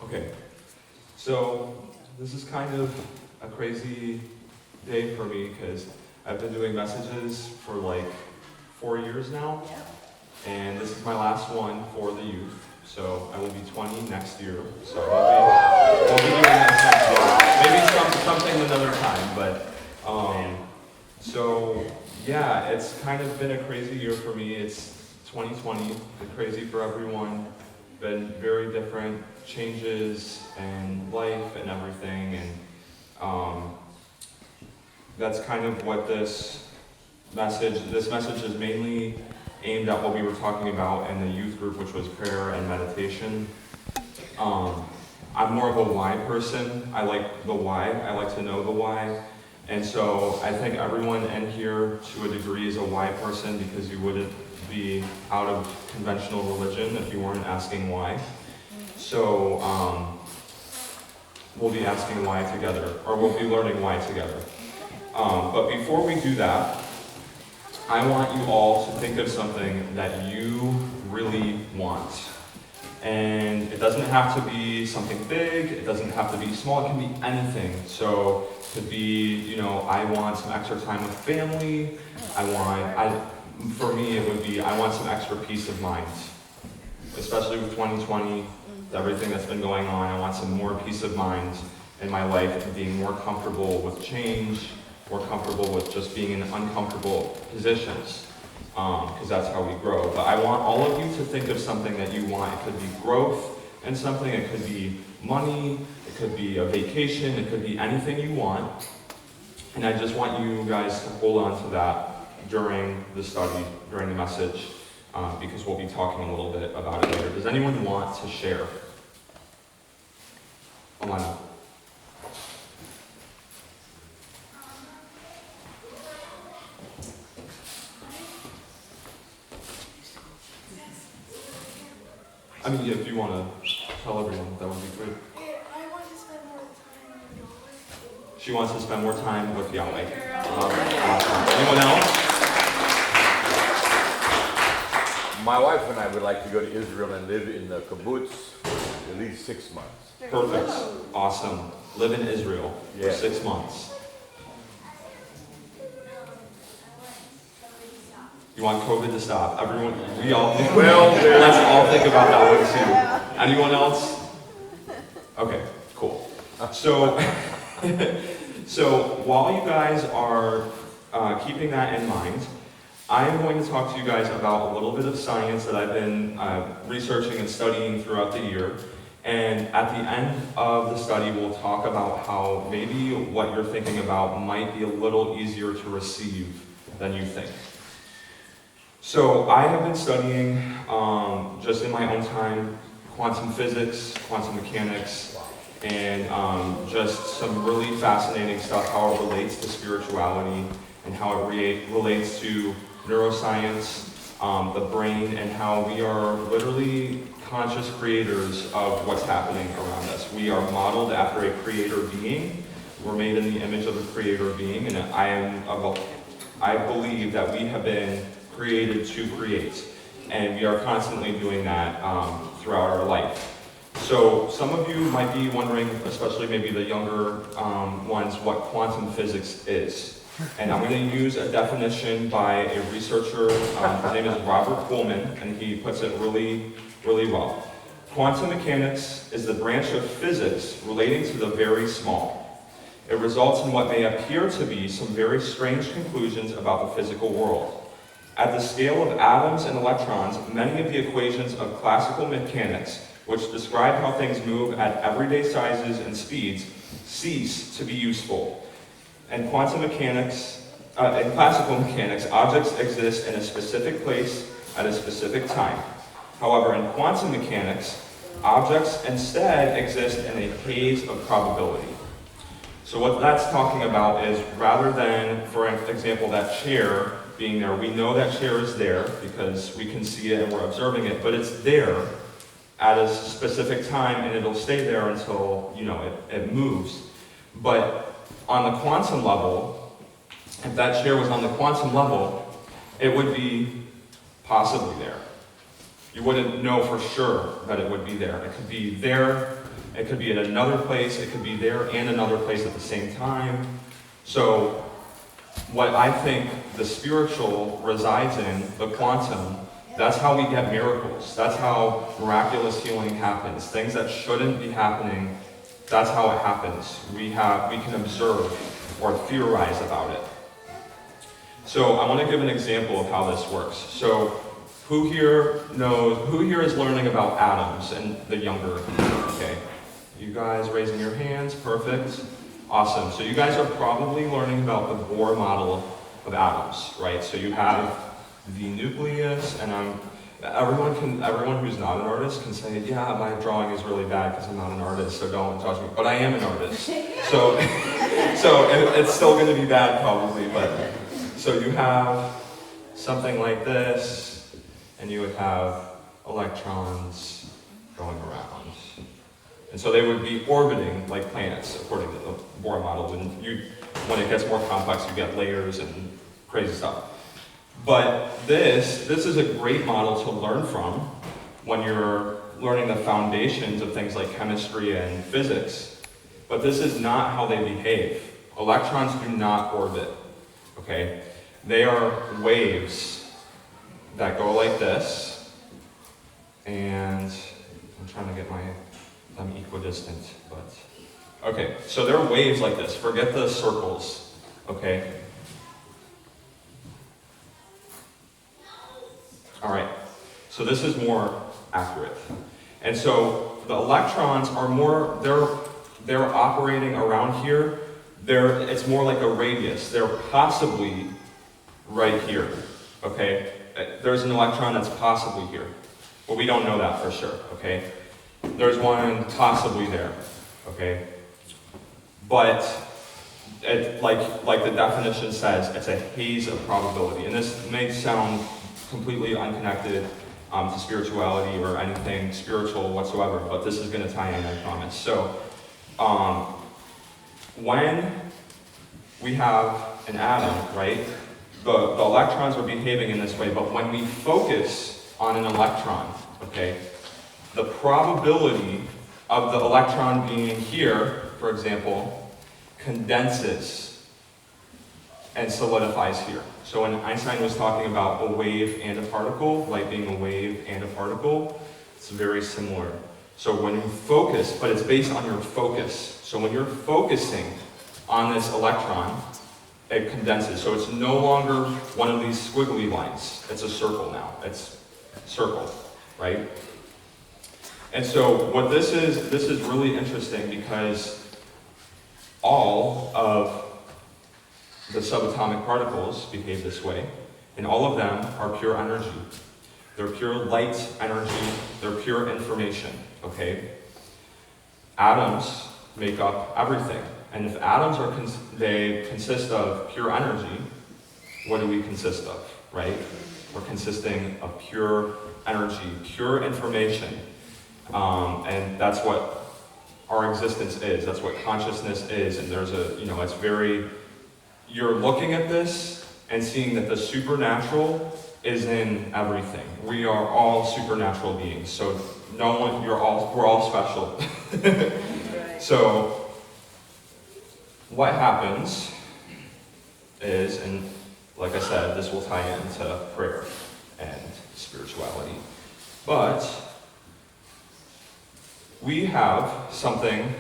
Okay, so this is kind of a crazy day for me because I've been doing messages for like 4 years now, and this is my last one for the youth. So I will be 20 next year. So we'll be doing that next year. Maybe something another time, but so yeah, it's kind of been a crazy year for me. It's 2020, been crazy for everyone. Been very different changes and life and everything, and that's kind of what this message is mainly aimed at what we were talking about in the youth group, which was prayer and meditation. I'm more of a why person. I like the why. I like to know the why. And so I think everyone in here to a degree is a why person, because you wouldn't be out of conventional religion if you weren't asking why. So we'll be asking why together, or we'll be learning why together. But before we do that, I want you all to think of something that you really want. And it doesn't have to be something big, it doesn't have to be small, it can be anything. So it could be, I want some extra time with family, for me it would be, I want some extra peace of mind. Especially with 2020, everything that's been going on, I want some more peace of mind in my life and being more comfortable with change, more comfortable with just being in uncomfortable positions, because that's how we grow. But I want all of you to think of something that you want. It could be growth and something, it could be money, it could be a vacation, it could be anything you want. And I just want you guys to hold on to that during the study, during the message, because we'll be talking a little bit about it later. Does anyone want to share? Alana. I mean, if you want to tell everyone, that would be great. I want to spend more time with Yahweh. She wants to spend more time with Yahweh. Awesome. Anyone else? My wife and I would like to go to Israel and live in the kibbutz for at least 6 months. Perfect. Awesome. Live in Israel for 6 months. You want COVID to stop? Everyone, we all, let's all think about that one too. Anyone else? Okay, cool. So, so while you guys are keeping that in mind, I am going to talk to you guys about a little bit of science that I've been researching and studying throughout the year. And at the end of the study, we'll talk about how maybe what you're thinking about might be a little easier to receive than you think. So I have been studying, just in my own time, quantum physics, quantum mechanics, and just some really fascinating stuff, how it relates to spirituality and how it relates to neuroscience, the brain, and how we are literally conscious creators of what's happening around us. We are modeled after a creator being. We're made in the image of a creator being, and I believe that we have been created to create, and we are constantly doing that throughout our life. So some of you might be wondering, especially maybe the younger ones, what quantum physics is. And I'm going to use a definition by a researcher. His name is Robert Coleman, and he puts it really, really well. Quantum mechanics is the branch of physics relating to the very small. It results in what may appear to be some very strange conclusions about the physical world. At the scale of atoms and electrons, many of the equations of classical mechanics, which describe how things move at everyday sizes and speeds, cease to be useful. In classical mechanics, objects exist in a specific place at a specific time. However, in quantum mechanics, objects instead exist in a haze of probability. So what that's talking about is, rather than, for example, that chair being there, we know that chair is there because we can see it and we're observing it, but it's there at a specific time and it'll stay there until, it moves. But on the quantum level, if that chair was on the quantum level, it would be possibly there. You wouldn't know for sure that it would be there. It could be there It could be at another place, it could be there and another place at the same time. So what I think the spiritual resides in, the quantum, that's how we get miracles. That's how miraculous healing happens. Things that shouldn't be happening, that's how it happens. We can observe or theorize about it. So I want to give an example of how this works. So who here is learning about atoms and the younger? Okay. You guys raising your hands, perfect. Awesome. So you guys are probably learning about the Bohr model of atoms, right? So you have the nucleus, and everyone who's not an artist can say, yeah, my drawing is really bad because I'm not an artist, so don't judge me. But I am an artist. So it's still going to be bad probably, but so you have something like this, and you would have electrons going around. And so they would be orbiting like planets, according to the Bohr model. And when it gets more complex, you get layers and crazy stuff. But this is a great model to learn from when you're learning the foundations of things like chemistry and physics. But this is not how they behave. Electrons do not orbit, okay? They are waves that go like this, and I'm trying to get them equidistant, but okay, so they're waves like this. Forget the circles, okay? All right, so this is more accurate. And so the electrons are more, they're operating around here. It's more like a radius. They're possibly right here, okay? There's an electron that's possibly here. But we don't know that for sure, okay? There's one possibly there, okay? But like the definition says, it's a haze of probability. And this may sound completely unconnected to spirituality or anything spiritual whatsoever, but this is going to tie in, I promise. So when we have an atom, right, the electrons are behaving in this way, but when we focus on an electron, okay, the probability of the electron being here, for example, condenses and solidifies here. So when Einstein was talking about a wave and a particle, light being a wave and a particle, it's very similar. So when you focus, but it's based on your focus. So when you're focusing on this electron, it condenses. So it's no longer one of these squiggly lines. It's a circle now. It's circle, right? And so what this is really interesting because all of the subatomic particles behave this way, and all of them are pure energy. They're pure light energy, they're pure information, okay? Atoms make up everything, and if atoms they consist of pure energy, what do we consist of, right? We're consisting of pure energy, pure information, and that's what our existence is, that's what consciousness is, and there's it's very, you're looking at this and seeing that the supernatural is in everything. We are all supernatural beings, so we're all special. Right. So what happens is, and like I said, this will tie into prayer and spirituality, but we have something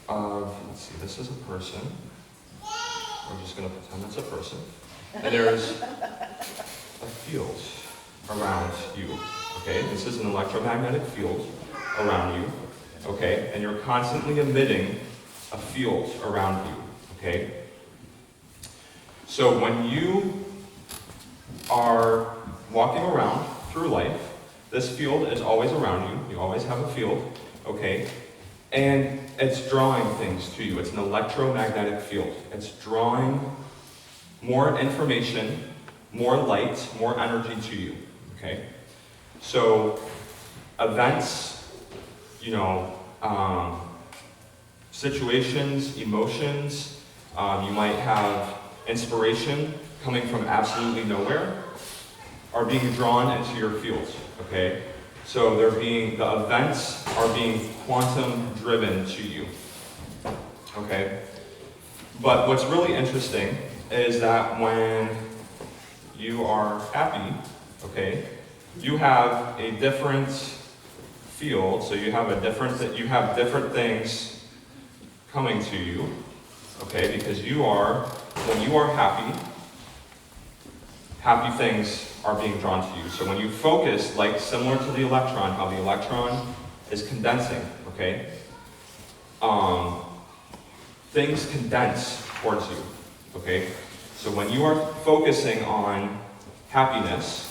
of, let's see, this is a person. We're just going to pretend it's a person. And there's a field around you, okay? This is an electromagnetic field around you, okay? And you're constantly emitting a field around you, okay? So when you are walking around through life, this field is always around you. You always have a field, okay? And it's drawing things to you. It's an electromagnetic field. It's drawing more information, more light, more energy to you, okay? So events, situations, emotions, you might have inspiration coming from absolutely nowhere, are being drawn into your field, okay? So the events are being quantum driven to you. Okay? But what's really interesting is that when you are happy, okay, you have a different field, so you have different things coming to you, okay, because when you are happy, happy things are being drawn to you. So when you focus, like similar to the electron, how the electron is condensing, okay, things condense towards you, okay? So when you are focusing on happiness,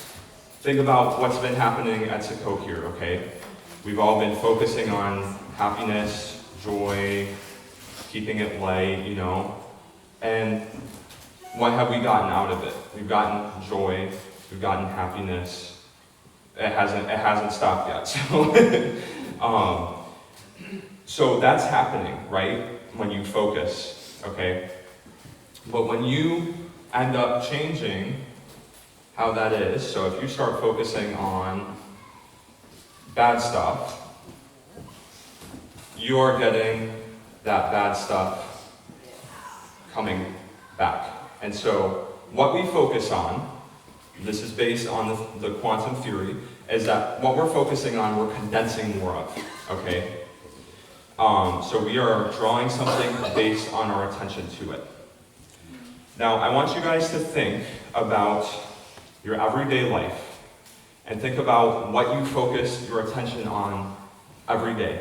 think about what's been happening at Sukkot here, okay? We've all been focusing on happiness, joy, keeping it light, you know, and what have we gotten out of it? We've gotten joy, we've gotten happiness. It hasn't stopped yet. So that's happening, right? When you focus, okay? But when you end up changing how that is, so if you start focusing on bad stuff, you are getting that bad stuff coming back. And so what we focus on, this is based on the quantum theory, is that what we're focusing on, we're condensing more of, okay? So we are drawing something based on our attention to it. Now, I want you guys to think about your everyday life and think about what you focus your attention on every day,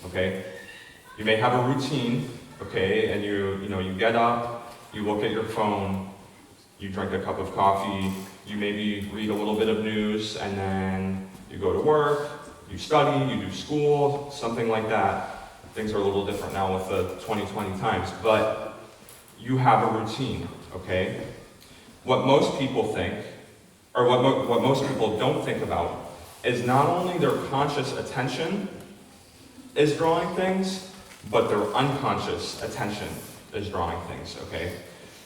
okay? You may have a routine, okay, and you get up, you look at your phone, you drink a cup of coffee, you maybe read a little bit of news, and then you go to work, you study, you do school, something like that. Things are a little different now with the 2020 times, but you have a routine, okay? What most people think, or what most people don't think about, is not only their conscious attention is drawing things, but their unconscious attention is drawing things, okay?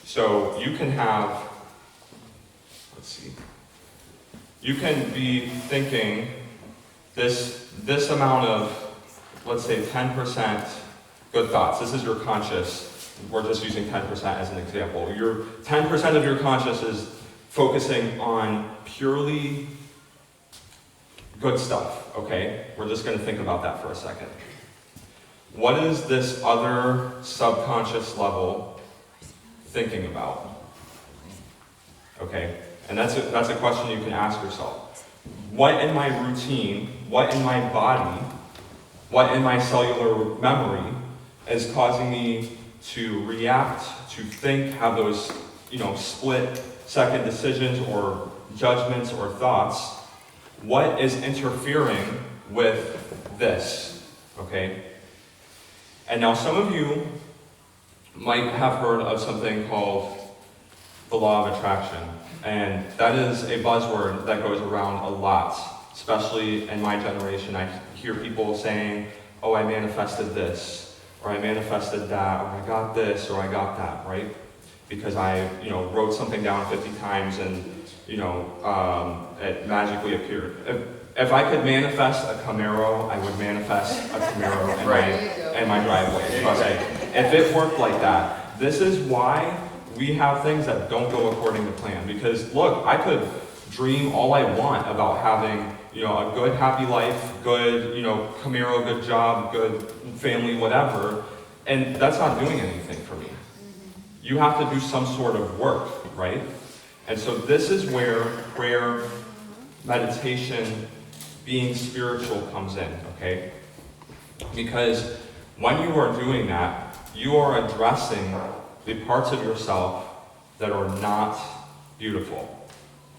So you can have, you can be thinking this amount of, let's say 10% good thoughts. This is your conscious. We're just using 10% as an example. 10% of your conscious is focusing on purely good stuff, okay? We're just going to think about that for a second. What is this other subconscious level thinking about? Okay, and that's a question you can ask yourself. What in my routine, what in my body, what in my cellular memory is causing me to react, to think, have those, split-second decisions or judgments or thoughts? What is interfering with this, okay? And now some of you might have heard of something called the law of attraction. And that is a buzzword that goes around a lot, especially in my generation. I hear people saying, oh, I manifested this, or I manifested that, or I got this, or I got that, right? Because I, wrote something down 50 times and, it magically appeared. If I could manifest a Camaro, I would manifest a Camaro in my driveway. Okay. If it worked like that, this is why we have things that don't go according to plan. Because look, I could dream all I want about having, a good, happy life, good, Camaro, good job, good family, whatever, and that's not doing anything for me. You have to do some sort of work, right? And so this is where prayer, meditation, being spiritual comes in, okay? Because when you are doing that, you are addressing the parts of yourself that are not beautiful.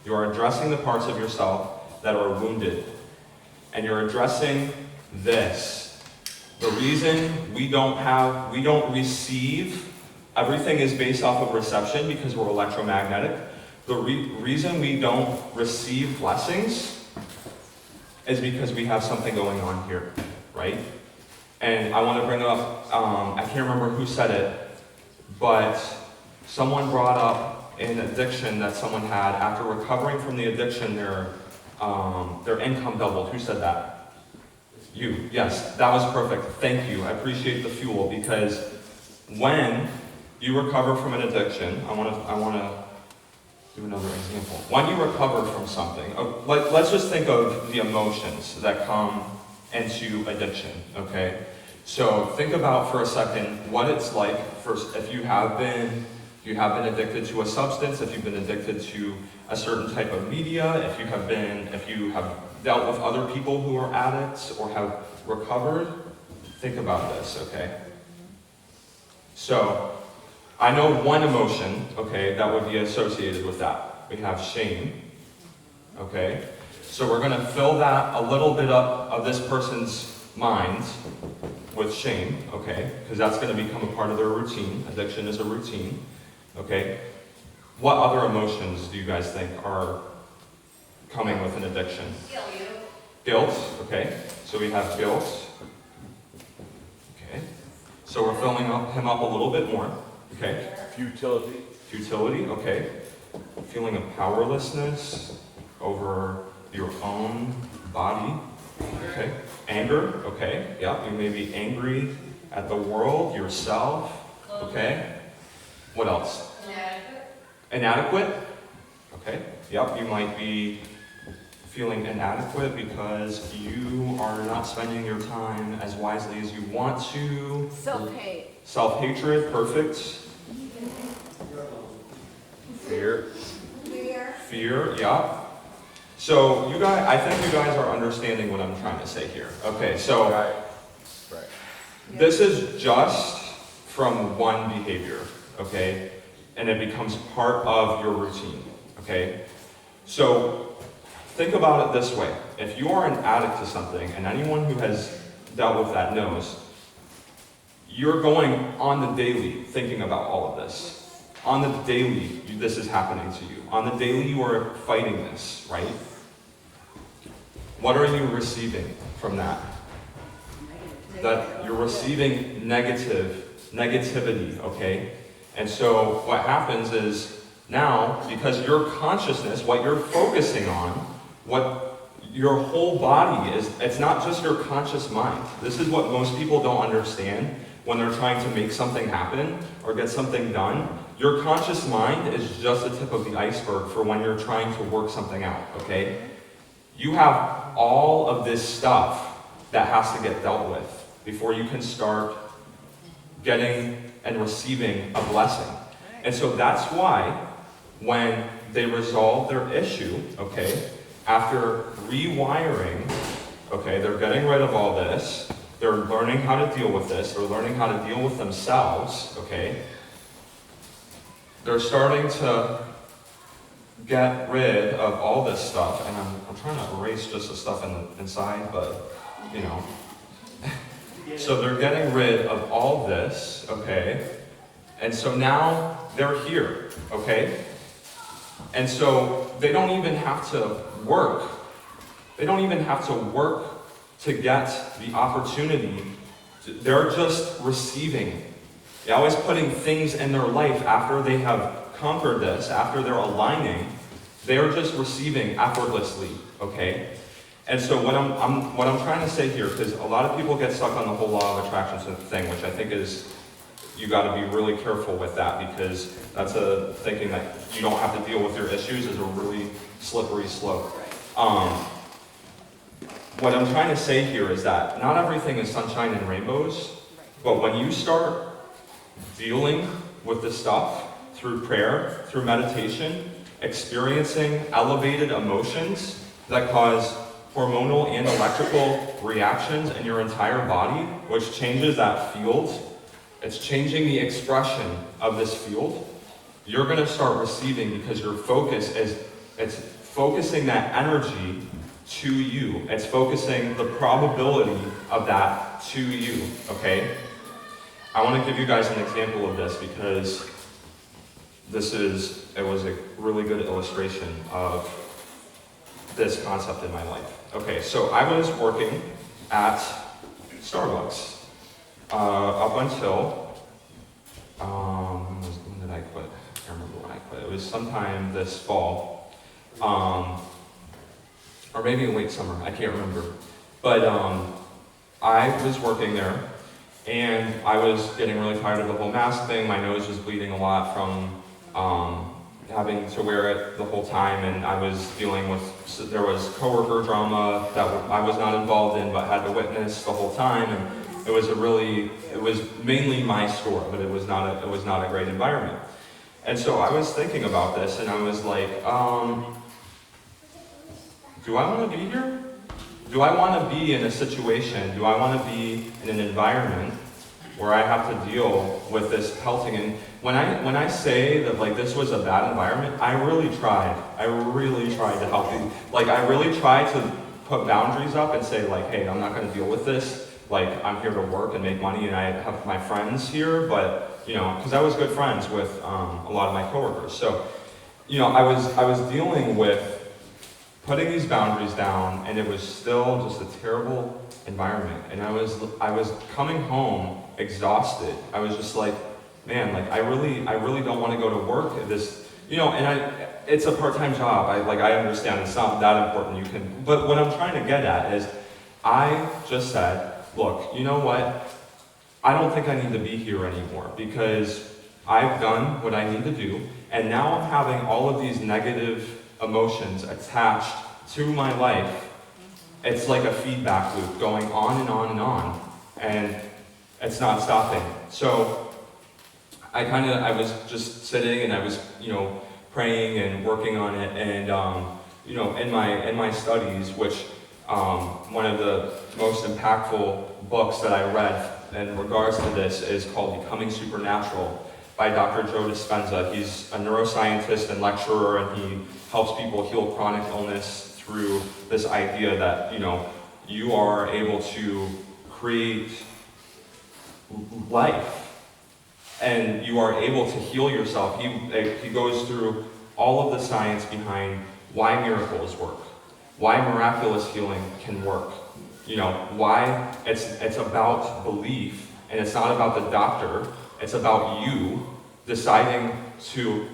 You are addressing the parts of yourself that are wounded. And you're addressing this. The reason we don't receive, everything is based off of reception because we're electromagnetic. The reason we don't receive blessings is because we have something going on here, right? And I want to bring up, I can't remember who said it, but someone brought up an addiction that someone had. After recovering from the addiction, their income doubled. Who said that? You. Yes, that was perfect. Thank you. I appreciate the fuel because when you recover from an addiction, I want to do another example. When you recover from something, let's just think of the emotions that come into addiction, okay? So think about for a second what it's like if you have been addicted to a substance, if you've been addicted to a certain type of media, if you have dealt with other people who are addicts or have recovered. Think about this, okay? So I know one emotion, okay, that would be associated with that. We have shame, okay? So we're going to fill that a little bit up of this person's mind with shame, okay? Because that's going to become a part of their routine. Addiction is a routine, okay? What other emotions do you guys think are coming with an addiction? Guilt, okay? So we have guilt, okay? So we're filling him up a little bit more. Okay. Futility, okay. Feeling of powerlessness over your own body. Okay. Anger, okay. Yep, you may be angry at the world, yourself. Okay. What else? Inadequate. Okay. Yep, you might be feeling inadequate because you are not spending your time as wisely as you want to. Self-hate. Self-hatred, perfect. Fear, yeah. So you guys, I think you guys are understanding what I'm trying to say here. Okay, so Right. this is just from one behavior, okay? And it becomes part of your routine, okay? So think about it this way. If you are an addict to something, and anyone who has dealt with that knows, you're going on the daily thinking about all of this. On the daily, this is happening to you. On the daily, you are fighting this, right? What are you receiving from that? That you're receiving negativity, okay? And so what happens is now, because your consciousness, what you're focusing on, what your whole body is, it's not just your conscious mind. This is what most people don't understand when they're trying to make something happen or get something done. Your conscious mind is just the tip of the iceberg for when you're trying to work something out, okay? You have all of this stuff that has to get dealt with before you can start getting and receiving a blessing. And so that's why when they resolve their issue, okay, after rewiring, okay, they're getting rid of all this, they're learning how to deal with this, they're learning how to deal with themselves, okay, they're starting to get rid of all this stuff, and I'm trying to erase just the stuff inside, but, you know. So they're getting rid of all this, okay, and so now they're here, okay, and so they don't even have to work. They don't even have to work to get the opportunity. They're just receiving. They're always putting things in their life after they have conquered this, after they're aligning. They're just receiving effortlessly, okay? And so what I'm trying to say here, because a lot of people get stuck on the whole law of attraction thing, which I think is, you got to be really careful with that, because that's a thinking that you don't have to deal with your issues is a really slippery slope. What I'm trying to say here is that not everything is sunshine and rainbows, but when you start dealing with this stuff through prayer, through meditation, experiencing elevated emotions that cause hormonal and electrical reactions in your entire body, which changes that field, it's changing the expression of this field, you're going to start receiving, because your focus is, it's focusing that energy to you. It's focusing the probability of that to you, okay? I want to give you guys an example of this because it was a really good illustration of this concept in my life. Okay, so I was working at Starbucks up until, when did I quit? I can't remember when I quit. It was sometime this fall. or maybe in late summer, I can't remember. But I was working there, and I was getting really tired of the whole mask thing. My nose was bleeding a lot from having to wear it the whole time, and I was dealing with, so there was coworker drama that I was not involved in, but had to witness the whole time, and it was mainly my store, but it was not a great environment. And so I was thinking about this, and I was like, do I want to be here? Do I want to be in a situation, do I want to be in an environment where I have to deal with this pelting? And when I say that like this was a bad environment, I really tried to help you. Like I really tried to put boundaries up and say like, hey, I'm not going to deal with this. Like I'm here to work and make money, and I have my friends here, but you know, because I was good friends with a lot of my coworkers. So, you know, I was dealing with putting these boundaries down, and it was still just a terrible environment. And I was coming home exhausted. I was just like, man, like I really don't want to go to work at this, you know. And it's a part-time job. I understand it's not that important. But what I'm trying to get at is, I just said, look, you know what? I don't think I need to be here anymore because I've done what I need to do, and now I'm having all of these negative emotions attached to my life. It's like a feedback loop going on and on and on, and it's not stopping. So I was just sitting, and I was, you know, praying and working on it, and you know, in my studies, which one of the most impactful books that I read in regards to this is called Becoming Supernatural by Dr. Joe Dispenza. He's a neuroscientist and lecturer, and he helps people heal chronic illness through this idea that, you know, you are able to create life, and you are able to heal yourself. He goes through all of the science behind why miracles work, why miraculous healing can work. You know, why it's about belief, and it's not about the doctor. It's about you deciding to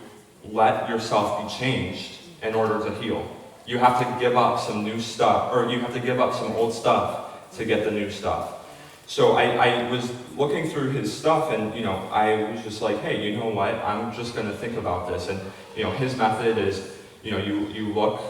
let yourself be changed in order to heal. You have to give up some new stuff, or you have to give up some old stuff to get the new stuff. So I was looking through his stuff, and, you know, I was just like, hey, you know what? I'm just going to think about this. And, you know, his method is, you know, you look,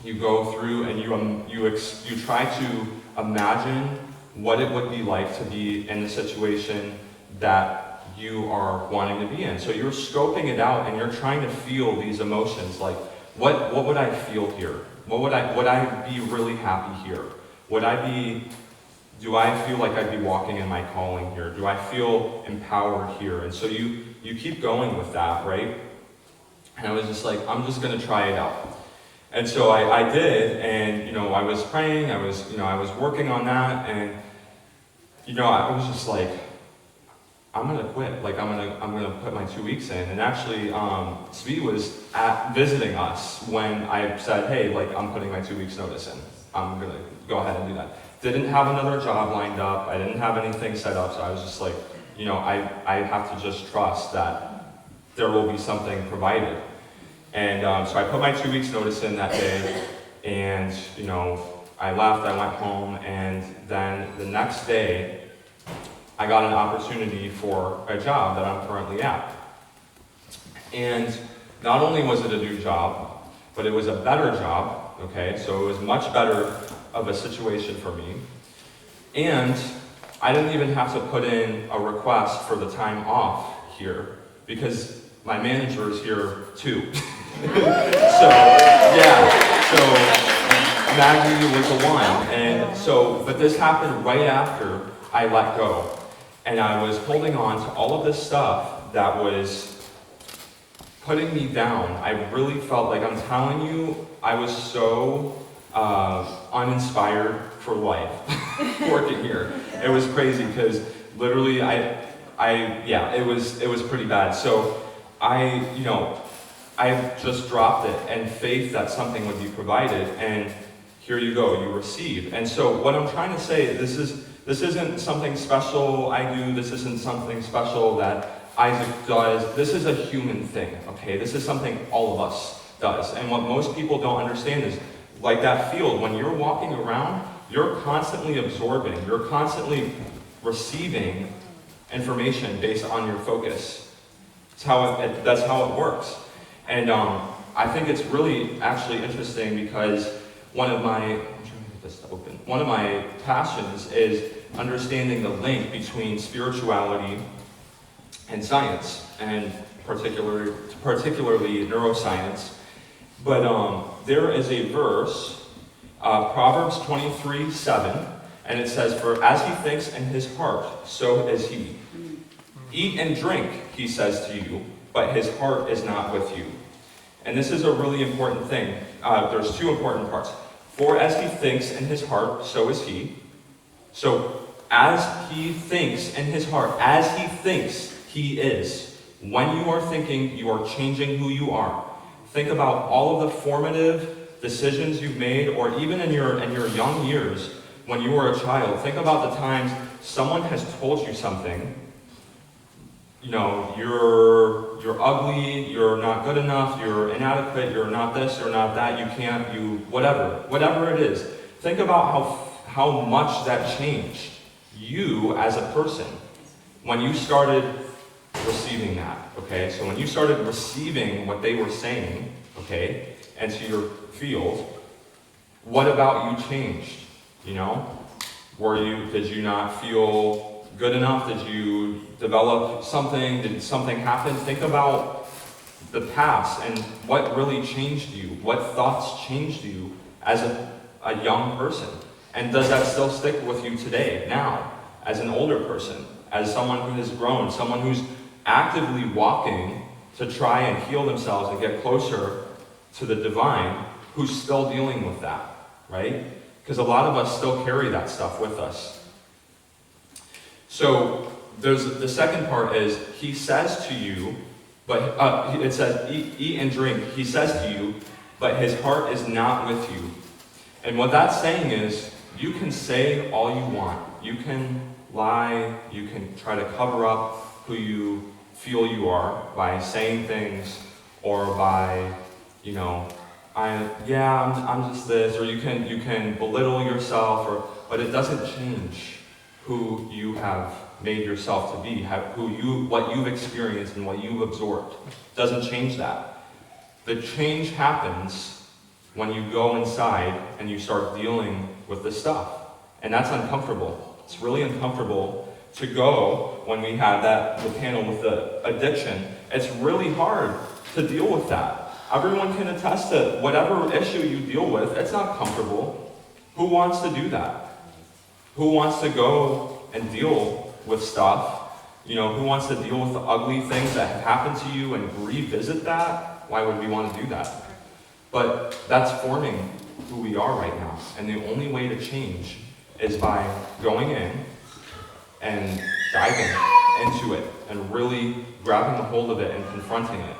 you go through and you try to imagine what it would be like to be in the situation that you are wanting to be in. So you're scoping it out, and you're trying to feel these emotions. Like, what would I feel here? Would I be really happy here? Do I feel like I'd be walking in my calling here? Do I feel empowered here? And so you keep going with that, right? And I was just like, I'm just going to try it out. And so I did, and, you know, I was praying, I was working on that, and, you know, I was just like, I'm gonna quit. Like, I'm gonna put my 2 weeks in. And actually, Svi was visiting us when I said, hey, like, I'm putting my 2 weeks notice in. I'm gonna go ahead and do that. Didn't have another job lined up. I didn't have anything set up, so I was just like, you know, I have to just trust that there will be something provided. And so I put my 2 weeks notice in that day, and, you know, I left, I went home, and then the next day, I got an opportunity for a job that I'm currently at. And not only was it a new job, but it was a better job, okay? So it was much better of a situation for me. And I didn't even have to put in a request for the time off here, because my manager is here too. So, yeah, so Maggie was the one. And so, but this happened right after I let go. And I was holding on to all of this stuff that was putting me down. I really felt like, I'm telling you, I was so uninspired for life working here. It was crazy, because literally it was pretty bad. So I just dropped it, and faith that something would be provided, and here you go, you receive. And so what I'm trying to say, this isn't something special I do, this isn't something special that Isaac does, this is a human thing, okay? This is something all of us does. And what most people don't understand is, like that field, when you're walking around, you're constantly absorbing, you're constantly receiving information based on your focus. That's how it works. And I think it's really actually interesting because one of my passions is understanding the link between spirituality and science, and particularly neuroscience. But there is a verse, Proverbs 23:7, and it says, "For as he thinks in his heart, so is he. Eat and drink, he says to you, but his heart is not with you." And this is a really important thing. There's two important parts. For as he thinks in his heart, so is he. So, as he thinks in his heart, as he thinks, he is. When you are thinking, you are changing who you are. Think about all of the formative decisions you've made, or even in your young years, when you were a child. Think about the times someone has told you something. You know, you're ugly, you're not good enough, you're inadequate, you're not this, you're not that, you can't, whatever it is. Think about how much that changed you as a person when you started receiving that, okay? So when you started receiving what they were saying, okay, into your field, what about you changed, you know? Did you not feel good enough? Did you develop something? Did something happen? Think about the past and what really changed you. What thoughts changed you as a young person? And does that still stick with you today, now, as an older person, as someone who has grown, someone who's actively walking to try and heal themselves and get closer to the divine, who's still dealing with that, right? Because a lot of us still carry that stuff with us. So there's the second part is, he says to you, but it says, eat and drink. He says to you, but his heart is not with you. And what that's saying is, you can say all you want. You can lie. You can try to cover up who you feel you are by saying things, or by, you know, I'm just this, or you can belittle yourself, but it doesn't change who you have made yourself to be, what you've experienced and what you've absorbed. It doesn't change that. The change happens when you go inside and you start dealing with the stuff. And that's uncomfortable. It's really uncomfortable to go when we had the panel with the addiction. It's really hard to deal with that. Everyone can attest to whatever issue you deal with, it's not comfortable. Who wants to do that? Who wants to go and deal with stuff? You know, who wants to deal with the ugly things that have happened to you and revisit that? Why would we want to do that? But that's forming who we are right now. And the only way to change is by going in and diving into it and really grabbing a hold of it and confronting it.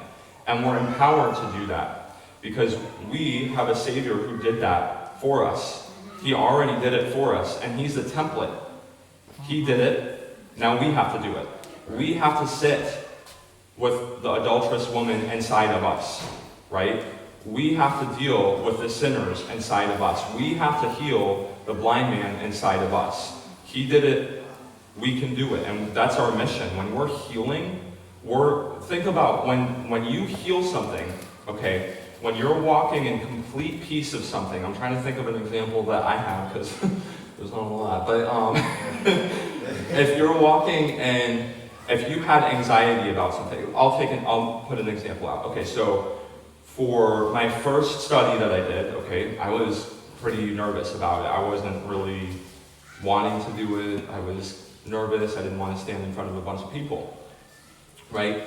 And we're empowered to do that because we have a Savior who did that for us. He already did it for us, and He's the template. He did it, now we have to do it. We have to sit with the adulterous woman inside of us, right? We have to deal with the sinners inside of us. We have to heal the blind man inside of us. He did it, we can do it, and that's our mission. When we're healing, think about when you heal something, okay, when you're walking in complete peace of something. I'm trying to think of an example that I have, because there's not a lot, but if you're walking and if you had anxiety about something, I'll put an example out. Okay, so for my first study that I did, okay, I was pretty nervous about it. I wasn't really wanting to do it. I was nervous. I didn't want to stand in front of a bunch of people, right?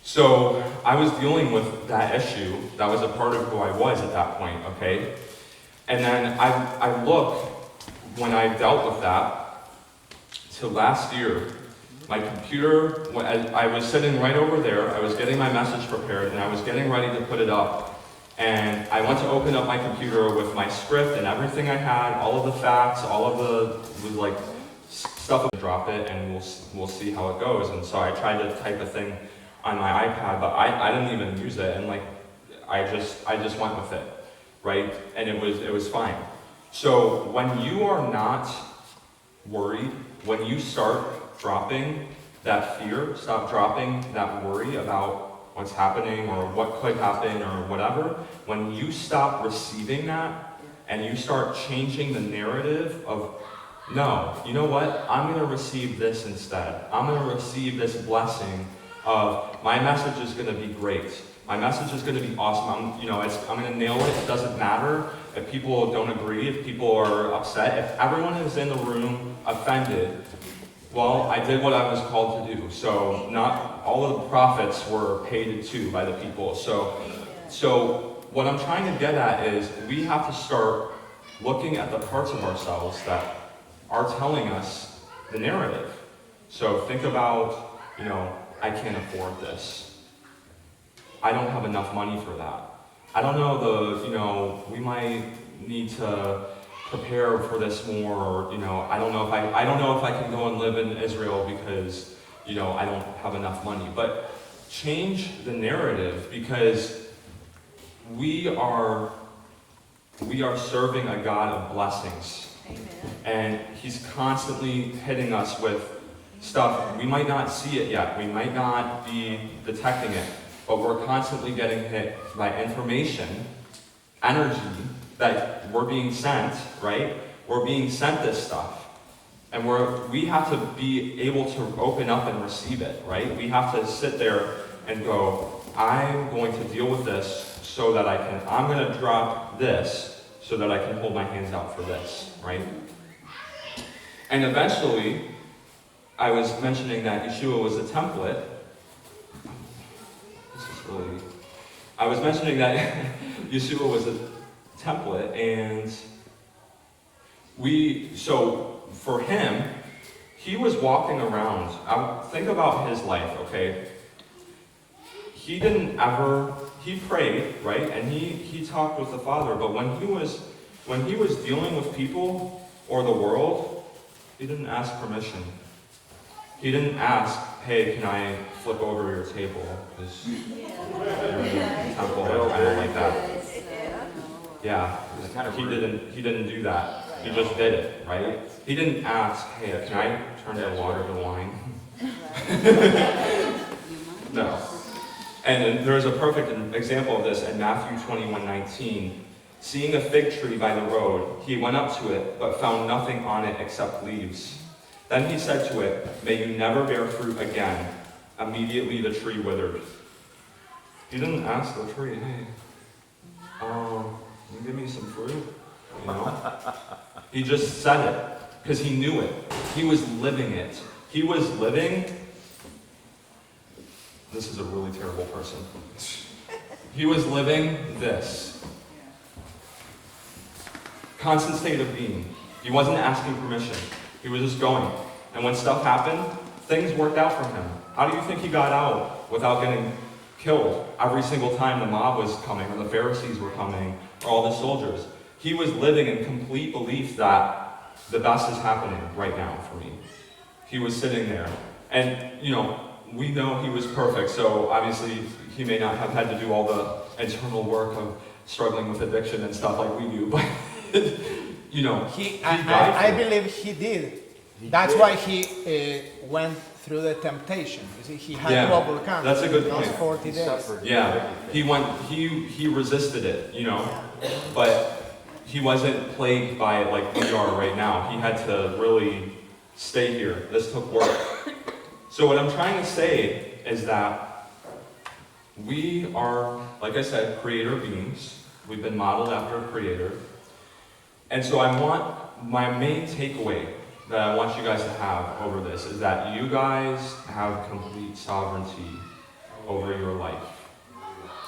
So I was dealing with that issue. That was a part of who I was at that point, okay? And then I look, when I dealt with that, to last year, my computer, I was sitting right over there, I was getting my message prepared, and I was getting ready to put it up. And I went to open up my computer with my script and everything I had, all of the facts, all of the stuff, drop it, and we'll see how it goes. And so I tried to type a thing on my iPad, but I didn't even use it. And I just went with it, right? And it was fine. So when you are not worried, when you start dropping that fear, stop dropping that worry about what's happening or what could happen or whatever, when you stop receiving that and you start changing the narrative of, no, you know what? I'm going to receive this instead. I'm going to receive this blessing of my message is going to be great. My message is going to be awesome. I'm going to nail it. It doesn't matter if people don't agree, if people are upset. If everyone is in the room offended, well, I did what I was called to do. So not all of the prophets were paid to by the people. So what I'm trying to get at is we have to start looking at the parts of ourselves that are telling us the narrative. So think about, I can't afford this. I don't have enough money for that. I don't know we might need to prepare for this more, or, I don't know if I can go and live in Israel because, I don't have enough money. But change the narrative, because we are serving a God of blessings. Amen. And he's constantly hitting us with stuff. We might not see it yet. We might not be detecting it. But we're constantly getting hit by information, energy that we're being sent, right? We're being sent this stuff. And we have to be able to open up and receive it, right? We have to sit there and go, I'm going to deal with this so that I'm going to drop this so that I can hold my hands out for this, right? And eventually, I was mentioning that Yeshua was a template. I was mentioning that Yeshua was a template, and so for him, he was walking around. Think about his life, okay? He prayed, right? And he talked with the Father, but when he was dealing with people or the world, he didn't ask permission. He didn't ask, hey, can I flip over your table? Because you're in the temple, I don't like that. Yeah, he didn't do that. He just did it, right? He didn't ask, hey, can I turn the water to wine? No. And there's a perfect example of this in Matthew 21:19. Seeing a fig tree by the road, he went up to it, but found nothing on it except leaves. Then he said to it, may you never bear fruit again. Immediately the tree withered. He didn't ask the tree, hey, can you give me some fruit? He just said it, because he knew it. He was living it. He was living, this is a really terrible person. He was living this. Constant state of being. He wasn't asking permission. He was just going. And when stuff happened, things worked out for him. How do you think he got out without getting killed every single time the mob was coming, or the Pharisees were coming, or all the soldiers? He was living in complete belief that the best is happening right now for me. He was sitting there. And, we know he was perfect, so obviously he may not have had to do all the internal work of struggling with addiction and stuff like we do, but I believe he did. That's why he went through the temptation. You see, he had to overcome. That's a good point. Those 40 days. Yeah, he resisted it, but he wasn't plagued by it like we are right now. He had to really stay here. This took work. So what I'm trying to say is that we are, like I said, creator beings. We've been modeled after a creator. And so my main takeaway that I want you guys to have over this is that you guys have complete sovereignty over your life.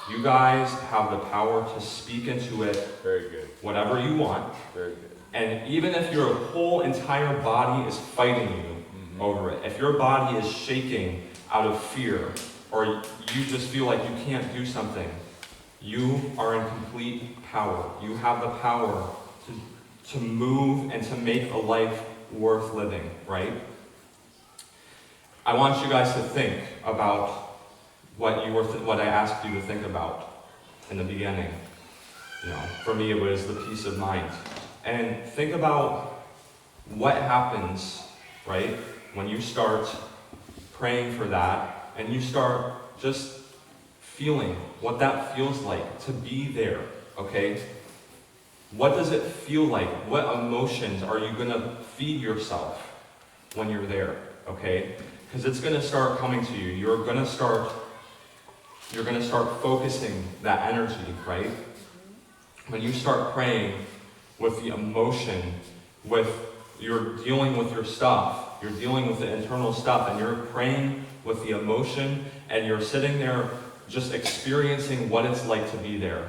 You guys have the power to speak into it. Very good. Whatever you want. Very good. And even if your whole entire body is fighting you over it, if your body is shaking out of fear, or you just feel like you can't do something, you are in complete power. You have the power to move and to make a life worth living, right? I want you guys to think about what I asked you to think about. in the beginning. For me, it was the peace of mind. And think about what happens, right, when you start praying for that and you start just feeling what that feels like to be there, okay? What does it feel like? What emotions are you going to feed yourself when you're there, okay? Because it's going to start coming to you. You're going to start focusing that energy, right? When you start praying with the emotion, you're dealing with your stuff, you're dealing with the internal stuff, and you're praying with the emotion, and you're sitting there just experiencing what it's like to be there.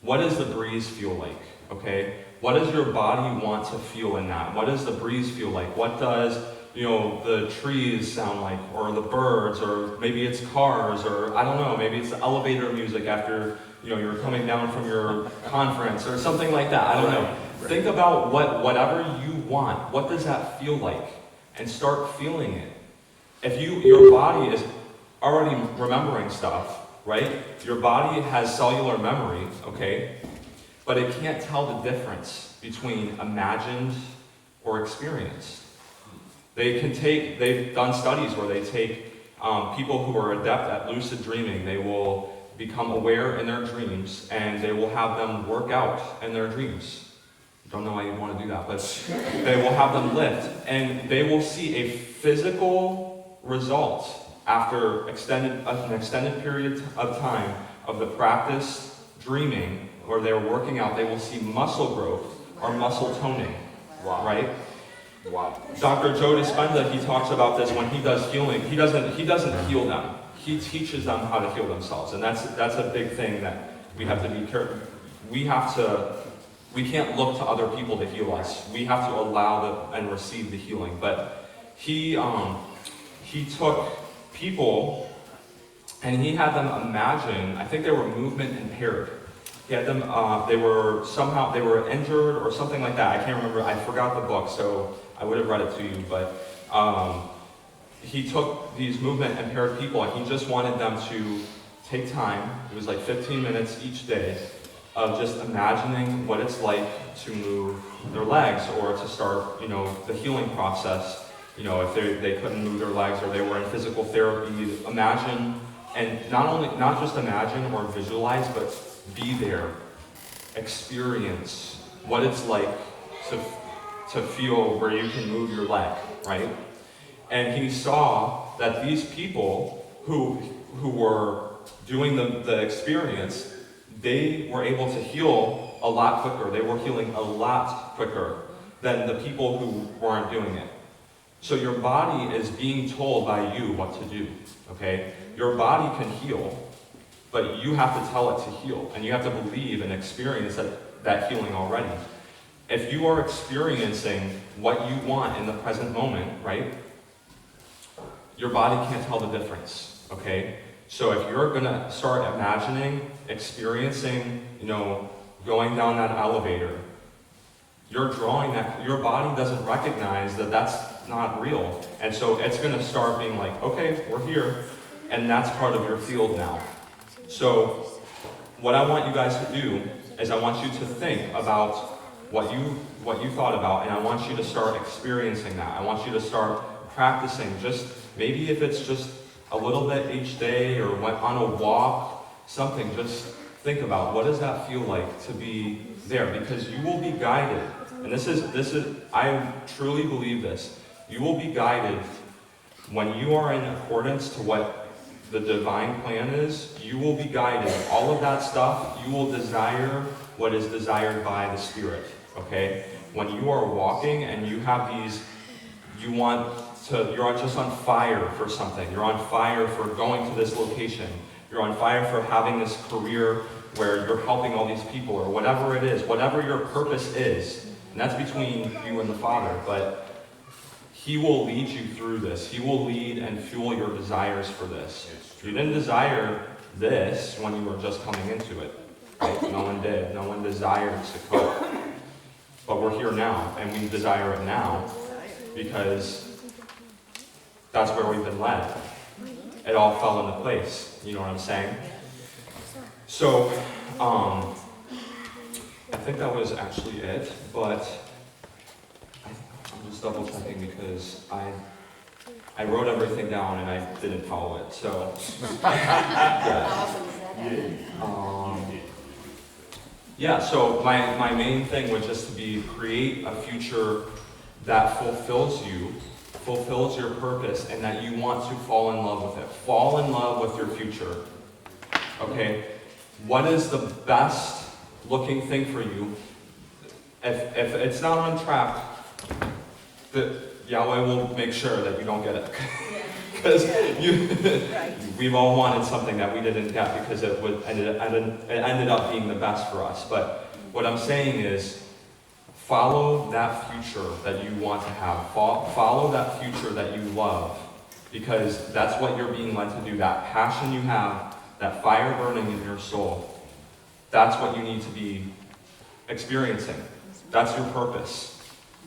What does the breeze feel like? Okay? What does your body want to feel in that? What does the breeze feel like? What does, the trees sound like, or the birds, or maybe it's cars, or I don't know, maybe it's the elevator music after, you're coming down from your conference, or something like that. I don't know. Think about whatever you want. What does that feel like? And start feeling it. If your body is already remembering stuff, right? Your body has cellular memory, okay? But it can't tell the difference between imagined or experienced. They've done studies where they take people who are adept at lucid dreaming, they will become aware in their dreams, and they will have them work out in their dreams. Don't know why you'd want to do that, but they will have them lift, and they will see a physical result after an extended period of time of the practice dreaming, where they're working out. They will see muscle growth or muscle toning. Wow. Right? Wow. Dr. Joe Dispenza, he talks about this when he does healing. He doesn't heal them. He teaches them how to heal themselves, and that's a big thing that we have to be careful. We can't look to other people to heal us. We have to allow and receive the healing. But he took people and he had them imagine. I think they were movement impaired. He had them. They were injured or something like that. I can't remember. I forgot the book, so I would have read it to you. But he took these movement impaired people and he just wanted them to take time. It was like 15 minutes each day of just imagining what it's like to move their legs, or to start, the healing process. If they couldn't move their legs or they were in physical therapy, imagine, and not just imagine or visualize, but be there, experience what it's like to feel where you can move your leg, right? And he saw that these people who were doing the experience, they were able to heal a lot quicker. They were healing a lot quicker than the people who weren't doing it. So your body is being told by you what to do, okay? Your body can heal, but you have to tell it to heal, and you have to believe and experience that healing already. If you are experiencing what you want in the present moment, right, your body can't tell the difference, okay? So if you're gonna start imagining, experiencing, going down that elevator, you're drawing that, your body doesn't recognize that that's not real. And so it's gonna start being like, okay, we're here, and that's part of your field now. So what I want you guys to do is I want you to think about what you thought about, and I want you to start experiencing that. I want you to start practicing, just maybe if it's just a little bit each day, or went on a walk, something, just think about what does that feel like to be there, because you will be guided. And this is I truly believe this. You will be guided when you are in accordance to what the divine plan is. You will be guided. All of that stuff, you will desire what is desired by the Spirit. Okay? When you are walking and you have these, you're just on fire for something. You're on fire for going to this location. You're on fire for having this career where you're helping all these people, or whatever it is, whatever your purpose is. And that's between you and the Father. But He will lead you through this. He will lead and fuel your desires for this. You didn't desire this when you were just coming into it. Right? No one did. No one desired to cope. But we're here now, and we desire it now because that's where we've been led. It all fell into place. You know what I'm saying? So I think that was actually it, but I'm just double checking because I wrote everything down and I didn't follow it, so. Yeah. Yeah, so my main thing was just to be create a future that fulfills you, fulfills your purpose, and that you want to fall in love with it. Fall in love with your future. Okay? What is the best looking thing for you? If it's not on track, Yahweh will make sure that you don't get it. Because we've all wanted something that we didn't get because it ended up being the best for us. But what I'm saying is, follow that future that you want to have. Follow that future that you love, because that's what you're being led to do. That passion you have, that fire burning in your soul, that's what you need to be experiencing. That's your purpose.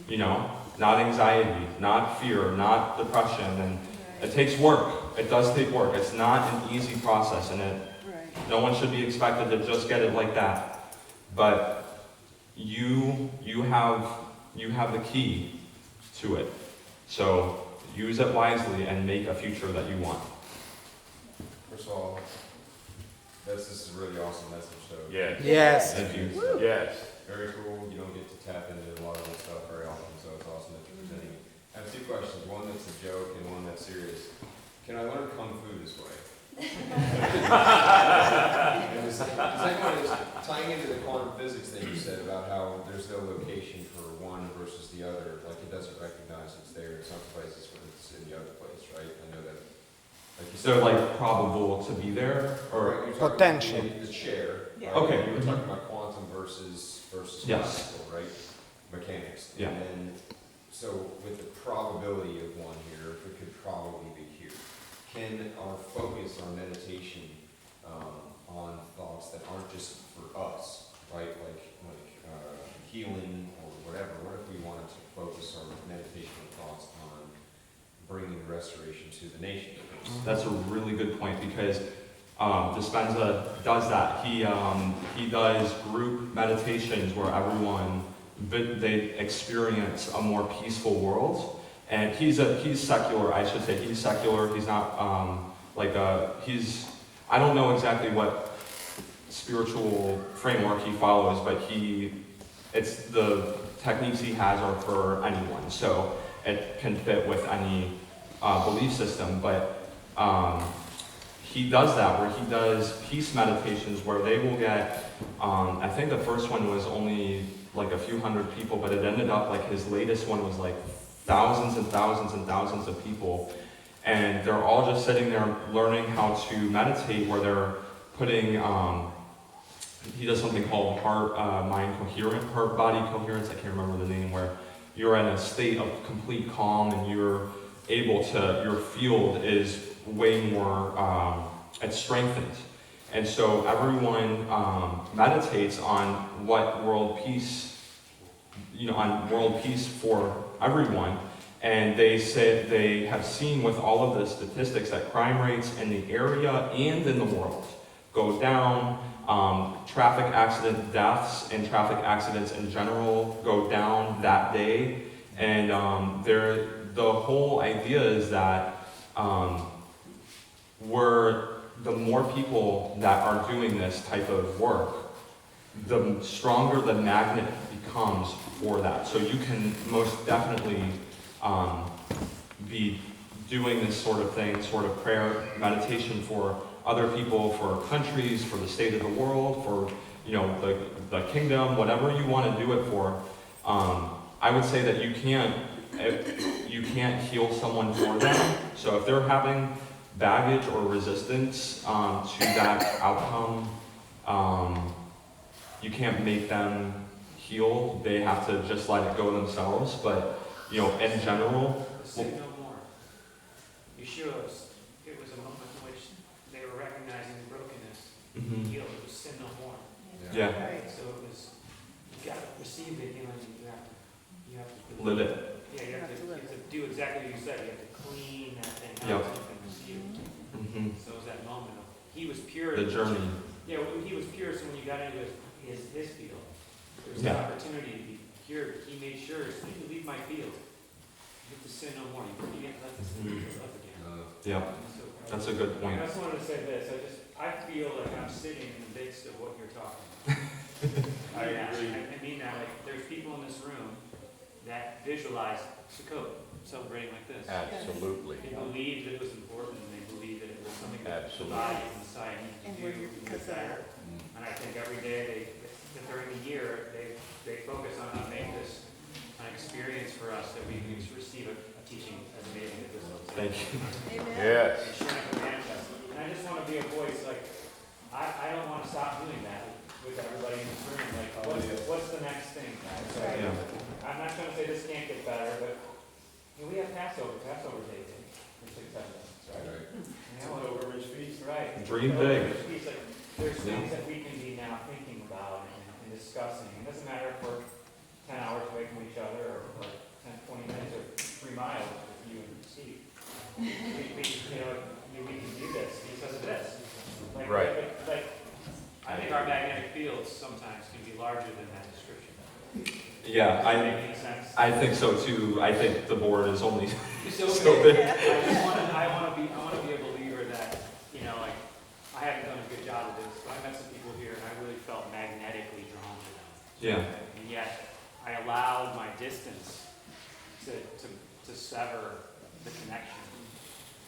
You know, not anxiety, not fear, not depression. And it takes work. It does take work. It's not an easy process, and no one should be expected to just get it like that. But you have the key to it. So use it wisely and make a future that you want. First of all, this is a really awesome message. So Yes. Yes. Thank you. Yes. very cool. You don't get to tap into a lot of this stuff very often, so it's awesome that you're presenting it. I have two questions. One that's a joke and one that's serious. Can I learn kung fu this way? And the second one is tying into the quantum physics thing you said about how there's no location for one versus the other. Like it doesn't recognize it's there in some places when it's in the other place, right? I know that. Like you So like probable to be there, or you're talking Potential. about the chair. Yeah. right? Okay. You were talking about quantum versus Yes. classical, right? Mechanics. Yeah. And then, so with the probability of one here, it could probably be here. Can our focus, our meditation, on thoughts that aren't just for us, right? Like healing or whatever. What if we wanted to focus our meditation thoughts on bringing restoration to the nation? that's a really good point, because Dispenza does that. He does group meditations where everyone they experience a more peaceful world. And he's secular, I should say. He's secular. He's not I don't know exactly what spiritual framework he follows, but it's the techniques he has are for anyone, so it can fit with any belief system. But he does that, where he does peace meditations where they will get, I think the first one was only like a few hundred people, but it ended up like his latest one was like thousands and thousands and thousands of people. And they're all just sitting there learning how to meditate, where they're putting, he does something called heart-body coherence, I can't remember the name, where you're in a state of complete calm and you're able to, your field is way more, it's strengthened. And so everyone meditates on what world peace, on world peace for everyone. And they said they have seen with all of the statistics that crime rates in the area and in the world go down. Traffic accident deaths and traffic accidents in general go down that day. And the whole idea is that the more people that are doing this type of work, the stronger the magnet becomes for that. So you can most definitely be doing this sort of thing, sort of prayer, meditation for other people, for countries, for the state of the world, for the kingdom, whatever you want to do it for. I would say that you can't heal someone for them. So if they're having baggage or resistance to that outcome, you can't make them heal. They have to just let it go themselves. But in general, Sin no more. Yeshua, it was a moment in which they were recognizing the brokenness and healed. It was sin no more. yeah, So it was, you got to receive the healing, and you have to live it. Yeah, you have to do exactly what you said. You have to clean that thing Yep. out and receive it. hmm So it was that moment of, he was pure. The journey. Yeah, when he was pure, so when you got into his field, there was an Yeah. opportunity to be pure. He made sure, as soon as you leave my field, you get to sin no more. You can't let this thing up again. Yeah, So, that's a good I point. just wanted to say this, I feel like I'm sitting in the midst of what you're talking about. I mean that, like, there's people in this room that visualize Sukkot celebrating like this. Absolutely. They believed it was important, and they believed that it was something that the Absolutely. body and Messiah needed And to we're do here to because get of better. And I think every day during the year, they focus on how to make this an experience for us that we can receive a teaching as amazing as this one. Thank you. Amen. Yes. And sharing the manifest. And I just want to be a voice, like, I don't want to stop doing that with everybody in this room. Like, what's the next thing, guys? So, Right. Yeah. I'm not trying to say this can't get better, but we have Passover Day, in 6 7. Right. Pilgrimage feast, right. Dream big. Pilgrimage feast, like, there's things that we can be now thinking about and discussing. It doesn't matter if we're 10 hours away from each other or 10, 20 minutes or 3 miles with you and Steve. We can do this because of this. Like, Right. Like, I think our magnetic fields sometimes can be larger than that description. Yeah, Does that make any sense? I think so too. I think the board is only So so big. big. I want to be a believer that, like, I haven't done a good job of this, but I met some people here and I really felt magnetically drawn to them. Yeah, And yet, I allowed my distance to sever the connection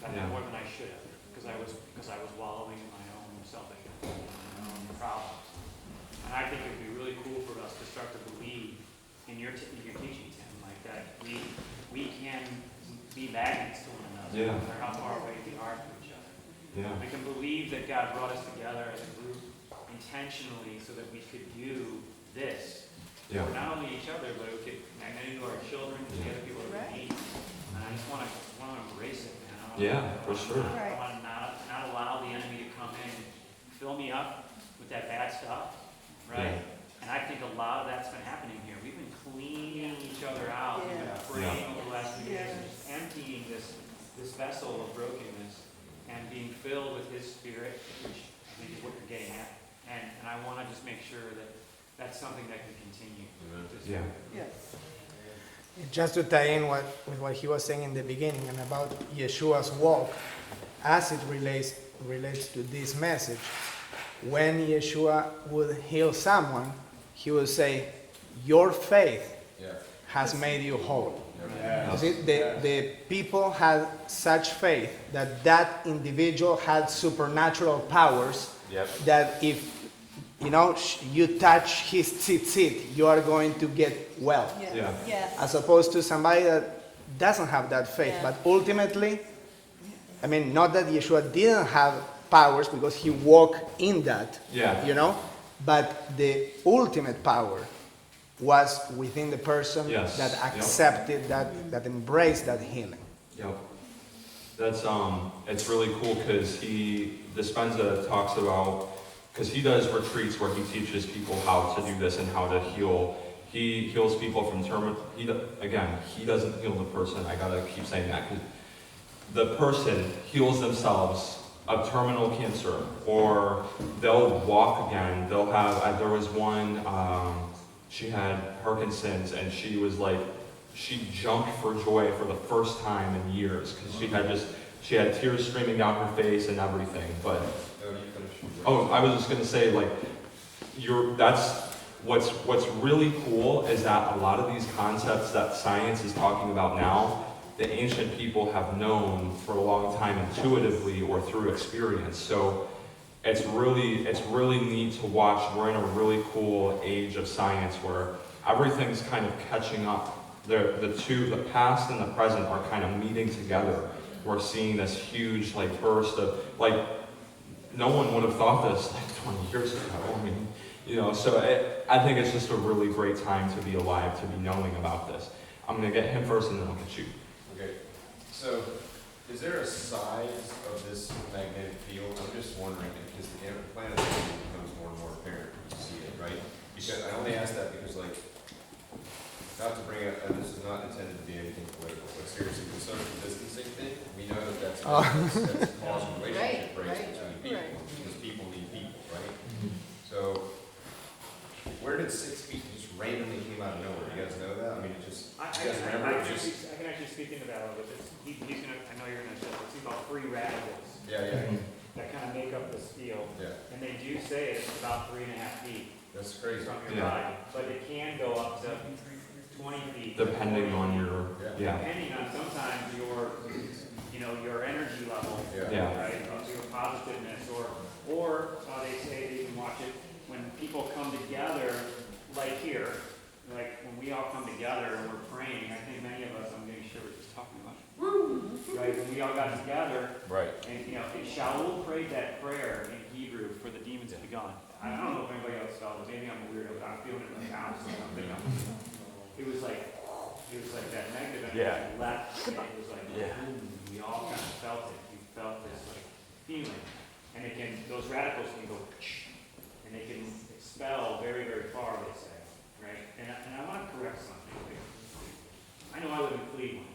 Yeah. more than I should have, because I was wallowing in my own selfishness, my own problems. And I think it'd be really cool for us to start to believe in your teaching, Tim, like that we can be magnets to one another, Yeah. no matter how far away we are from each other. yeah, We can believe that God brought us together as a group intentionally so that we could do this. yeah, For not only each other, but it could magnetize to our children, to the other people that Right. we meet. And I just want to embrace it, man. Yeah, for sure. I want to not allow the enemy to come in and fill me up with that bad stuff, right? And I think a lot of that's been happening here. We've been cleaning each other out. We've been Yeah. praying over the last few years and Yes. just emptying this vessel of brokenness and being filled with His Spirit, which I think is what you're getting at. And I want to just make sure that that's something that can continue. Just- yeah, Yes. Just to tie in with what he was saying in the beginning and about Yeshua's walk, as it relates to this message, when Yeshua would heal someone, he would say, "Your faith Yeah. has made you whole." Yeah. You see, the people had such faith that individual had supernatural powers Yep. that if you touch his tzitzit, you are going to get well. Yes. Yeah. Yes. As opposed to somebody that doesn't have that faith. Yeah. But ultimately, I mean, not that Yeshua didn't have powers because he walked in that, yeah, but the ultimate power was within the person Yes. that Yep. accepted that embraced that healing. yep. That's it's really cool because Dispenza talks about, because he does retreats where he teaches people how to do this and how to heal. He heals people from he doesn't heal the person. I gotta keep saying that because the person heals themselves of terminal cancer, or they'll walk again. They'll have. There was one. She had Parkinson's, and she was like, she jumped for joy for the first time in years because she had tears streaming down her face and everything. But I was just gonna say, like, what's really cool is that a lot of these concepts that science is talking about now, the ancient people have known for a long time intuitively or through experience. So it's really neat to watch. We're in a really cool age of science where everything's kind of catching up. The past and the present are kind of meeting together. We're seeing this huge burst of no one would have thought this 20 years ago. I mean, so I think it's just a really great time to be alive, to be knowing about this. I'm gonna get him first and then I'll get you. Okay, so is there a size of this magnetic field? I'm just wondering, because the planet becomes more and more apparent when you see it, right? Because I only ask that because, not to bring up, and this is not intended to be anything political, but seriously, the social distancing thing, we know that's causing relationship breaks between people, because people need people, right? nowhere. You guys know that? I mean, it just, I you guys remember it just, can actually speak into that a little bit. He's gonna, I know you're gonna see about free radicals yeah, that kind of make up this field. yeah. And they do say it's about 3.5 feet That's crazy. from your Yeah. body, but it can go up to 20 feet. Depending on your, yeah, Depending on sometimes your, you know, your energy level. Yeah. Right, your positiveness, or they say they can watch it when people come together, like here, like when we all come together and we're praying, I think many of us, I'm getting sure we're just talking about, right, when we all got together, Right. and, you know, Shaul prayed that prayer in Hebrew for the demons to be gone. I don't know if anybody else felt it, maybe I'm a weirdo, but I'm feeling it in the house, or something. It was like that negative energy left, and it was like, boom, we all kind of felt it, we felt this like feeling. And it can, those radicals can go, and they can expel very, very far, they say, right? And I want to correct something. I know I live in Cleveland.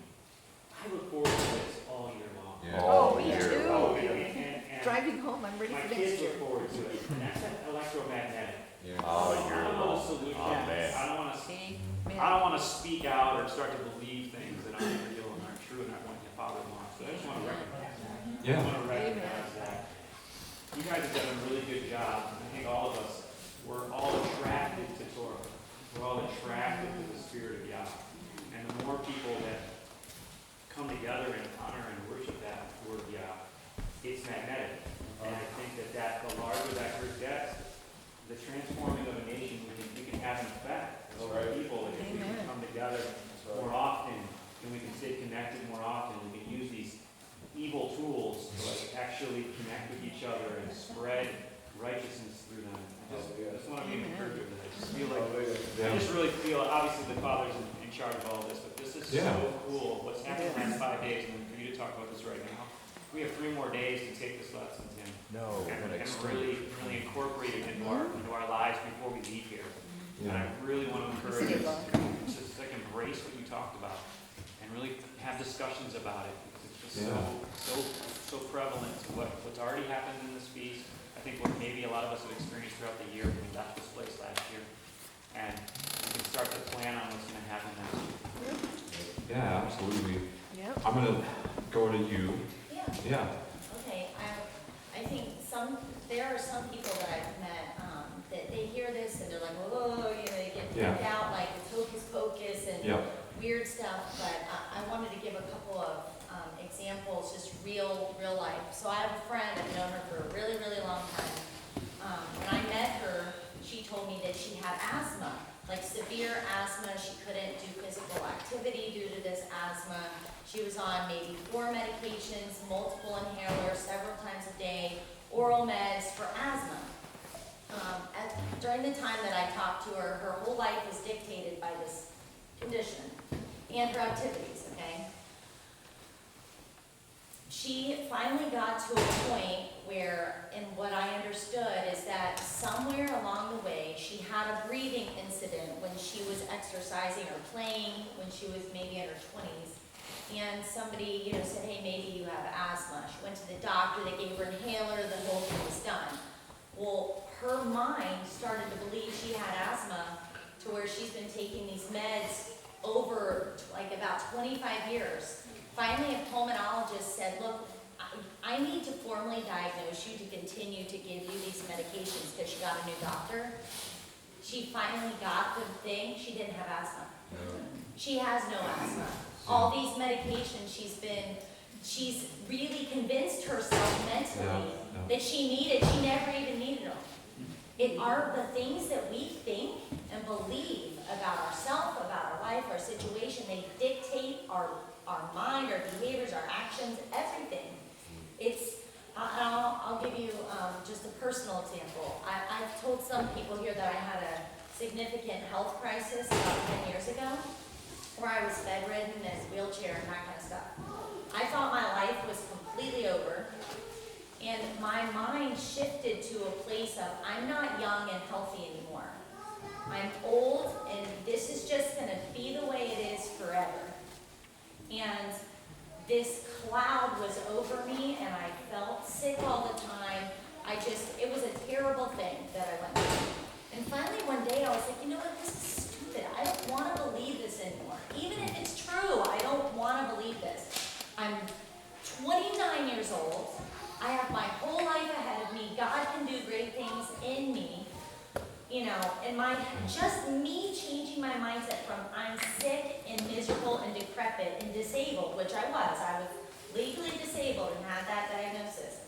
I look forward to this all year long. Yeah. Oh, me yeah. too. Oh, and Driving home, I'm ready my for kids next year. look forward to it, and that's that electromagnetic. Yeah. Oh, I you're don't know the long. solution. Oh, man. I don't want to See? I don't want to speak out or start to believe things that aren't real and aren't true and aren't what your father wants. So I just want to recognize that. I yeah, want to recognize that. You guys have done a really good job. I think all of us, we're all attracted to Torah. We're all attracted to the Spirit of Yah. And the more people that come together and honor and worship that word Yah, it's magnetic. And I think that the larger that group gets, the transforming of a nation, we can have an effect over people. If we can Amen. come together more often, and we can stay connected more often, we can use these evil tools to like actually connect with each other and spread righteousness through them. I just want to be Amen. encouraged with it. I just feel like, yeah. I just really feel, obviously the Father's in charge of all this, but this is Yeah. so cool. What's happened in the last 5 days, and for you to talk about this right now, we have 3 more days to take this lesson, Tim. No, we're gonna And extend it. really incorporate it into our lives before we leave here. And I Yeah. really want to encourage Stay us long. to just like embrace what you talked about and really have discussions about it, because it's just so prevalent to what's already happened in this feast. I think what maybe a lot of us have experienced throughout the year when we left this place last year. And we can start to plan on what's going to happen next year. Yeah, absolutely. Yep. I'm gonna go to you. Yeah, Yeah, okay, I think there are some people that I've met, that they hear this and they're like, whoa, you know, they get freaked out, like it's hocus pocus and yeah, weird stuff, but I wanted to give a couple of examples, just real life. So I have a friend, I've known her for a really, really long time. When I met her, she told me that she had asthma, like severe asthma. She couldn't do physical activity due to this asthma. She was on maybe 4 medications, multiple inhalers, several times a day, oral meds for asthma. During the time that I talked to her, her whole life was dictated by this condition and her activities, okay? She finally got to a point where, and what I understood is that somewhere along the way, she had a breathing incident when she was exercising or playing, when she was maybe in her 20s. And somebody, you know, said, hey, maybe you have asthma. She went to the doctor, they gave her an inhaler, the whole thing was done. Well, her mind started to believe she had asthma to where she's been taking these meds over like about 25 years. Finally, a pulmonologist said, look, I need to formally diagnose you to continue to give you these medications, because she got a new doctor. She finally got the thing, she didn't have asthma. She has no asthma. All these medications she's really convinced herself mentally that she needed, she never even needed them. It are the things that we think and believe about ourselves, about our life, our situation, they dictate our mind, our behaviors, our actions, everything. I'll give you just a personal example. I've told some people here that I had a significant health crisis about 10 years ago, where I was bedridden and wheelchair and that kind of stuff. I thought my life was completely over, and my mind shifted to a place of, I'm not young and healthy anymore. I'm old, and this is just going to be the way it is forever. And this cloud was over me, and I felt sick all the time. It was a terrible thing that I went through. And finally one day I was like, you know what, this is stupid. stupid. I don't want to believe this anymore. Even if it's true, I don't want to believe this. I'm 29 years old. I have my whole life ahead of me. God can do great things in me. You know, and just me changing my mindset from I'm sick and miserable and decrepit and disabled, which I was. I was legally disabled and had that diagnosis.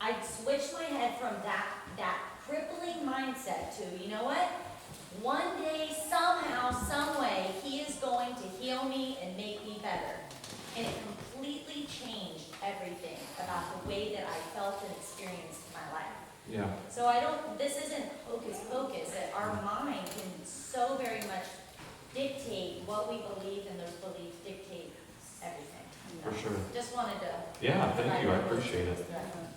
I switched my head from that crippling mindset to, you know what? One day, somehow, some way, He is going to heal me and make me better. And it completely changed everything about the way that I felt and experienced my life. Yeah. So this isn't hocus pocus, that our mind can so very much dictate what we believe, and those beliefs dictate everything. For sure. Just wanted to. Yeah, thank you, I appreciate it.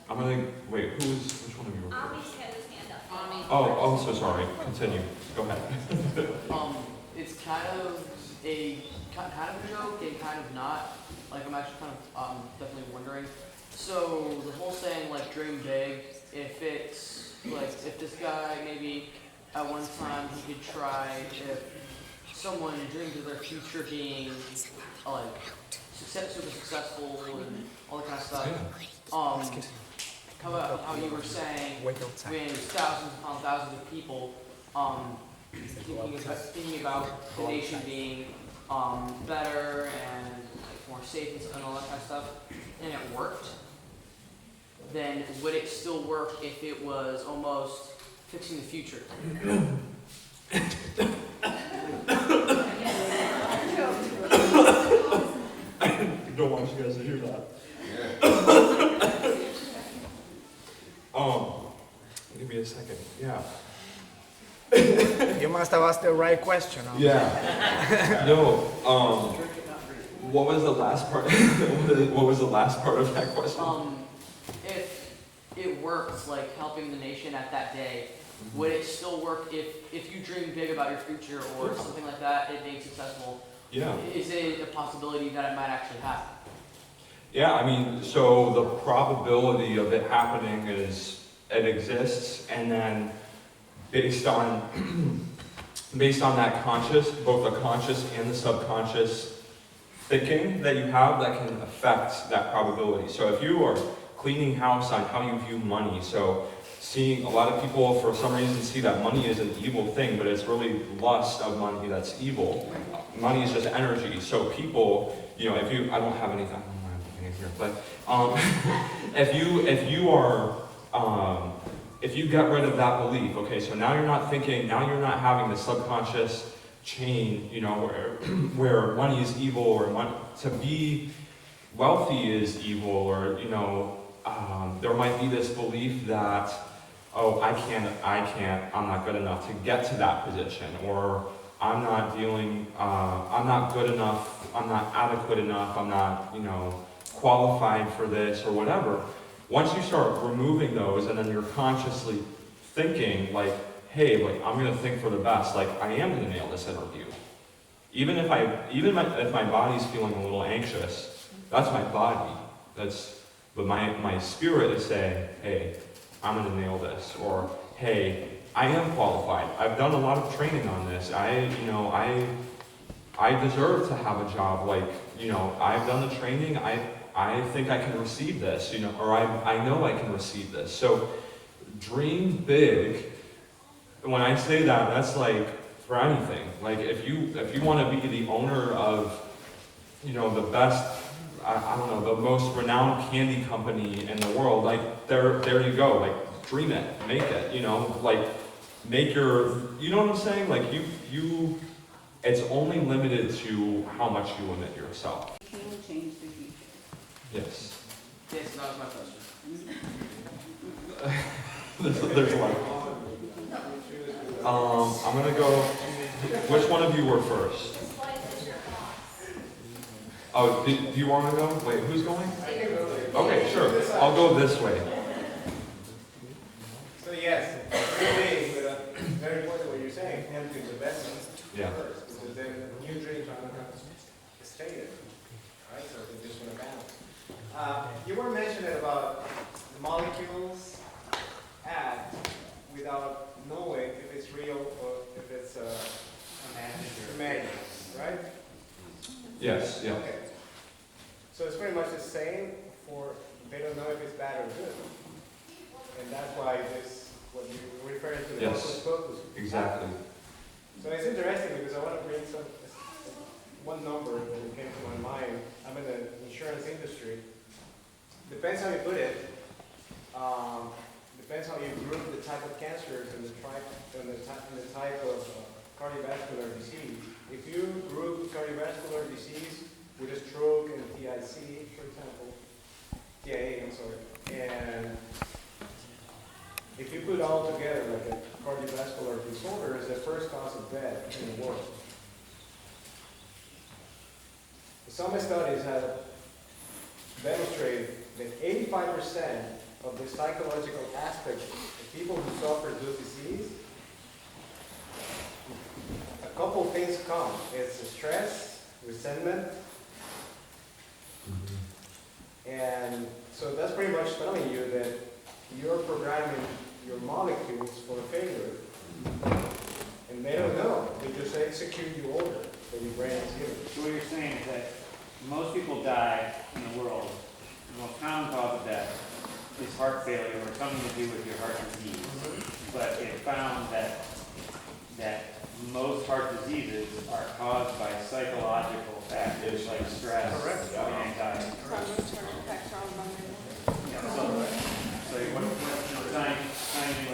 I'm gonna, wait, which one of you were first? Avi's had his hand up. Oh, so sorry, continue, go ahead. It's kind of a joke and kind of not. Like, I'm actually kind of definitely wondering. So the whole saying, like, dream big, if it's like, if this guy maybe at one time he could try, if someone dreams of their future being like super successful and all that kind of stuff. How about how you were saying when thousands upon thousands of people thinking about the nation being better and like more safe and all that kind of stuff, and it worked, then would it still work if it was almost fixing the future? Don't want you guys to hear that. Give me a second. Yeah. You must have asked the right question. Huh? Yeah. No. What was the last part? What was the last part of that question? If it worked, like helping the nation at that day, would it still work if you dream big about your future or something like that, it being successful? Yeah. Is it a possibility that it might actually happen? Yeah, I mean, so the probability of it happening it exists, and then based on that both the conscious and the subconscious thinking that you have, that can affect that probability. So if you are cleaning house on how you view money, so seeing a lot of people for some reason see that money is an evil thing, but it's really lust of money that's evil. Money is just energy. So people, you know, I don't have anything here, but if you get rid of that belief, okay, so now you're not having the subconscious chain, you know, where money is evil, or to be wealthy is evil, or, you know, there might be this belief that, oh, I'm not good enough to get to that position, or I'm not good enough, I'm not adequate enough, I'm not, you know, qualified for this or whatever. Once you start removing those, and then you're consciously thinking like, hey, like I'm gonna think for the best, like I am gonna nail this interview. Even if my body's feeling a little anxious, that's my body. But my spirit is saying, hey, I'm gonna nail this, or hey, I am qualified. I've done a lot of training on this. I deserve to have a job. Like, you know, I've done the training. I think I can receive this, you know, or I know I can receive this. So dream big. When I say that, that's like for anything. Like if you want to be the owner of, you know, the best, I don't know, the most renowned candy company in the world, like there you go. Like dream it, make it, you know, like make you know what I'm saying? Like you it's only limited to how much you limit yourself. Can you change the future? Yes. Yes, that was my question. There's a lot. I'm gonna go. Which one of you were first? Oh, do you want to go? Wait, who's going? Okay, sure. I'll go this way. So yes, really, but very important what you're saying, handling the best Yeah. first, because then new dreams are not going to stay there, right? So they're just going to balance. You were mentioning about the molecules act without knowing if it's real or if it's manual, right? Yes, yeah. Okay. So it's pretty much the same for, they don't know if it's bad or good. And that's why this, what you're referring to, the Yes. hocus pocus. Exactly. So it's interesting because I want to bring one number that came to my mind. I'm in the insurance industry. Depends how you put it. Depends how you group the type of cancers and the type of cardiovascular disease. If you group cardiovascular disease with a stroke and TIC, for example, TIA, I'm sorry, and if you put all together like a cardiovascular disorder is the first cause of death in the world. Some studies have demonstrated that 85% of the psychological aspects of people who suffer this disease, a couple things come. It's stress, resentment, and so that's pretty much telling you that you're programming your molecules for failure, and they don't know. They just execute the order that your brain is giving. So what you're saying is that most people die in the world. The most common cause of death is heart failure or something to do with your heart disease. But it found that most heart diseases are caused by psychological factors like stress and anxiety. Yeah, so what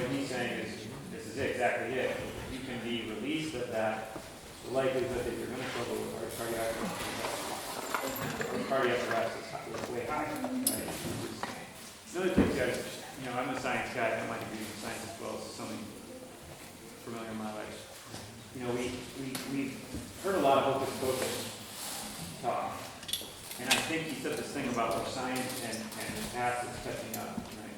what he's saying is, this is exactly it. You can be released of that, the likelihood that you're going to struggle with cardiac arrest is way higher. Right? Another thing, guys, I'm a science guy, I have my degree in science as well, so something familiar in my life. We've heard a lot of hocus pocus talk, and I think he said this thing about where science and the past is catching up. Right?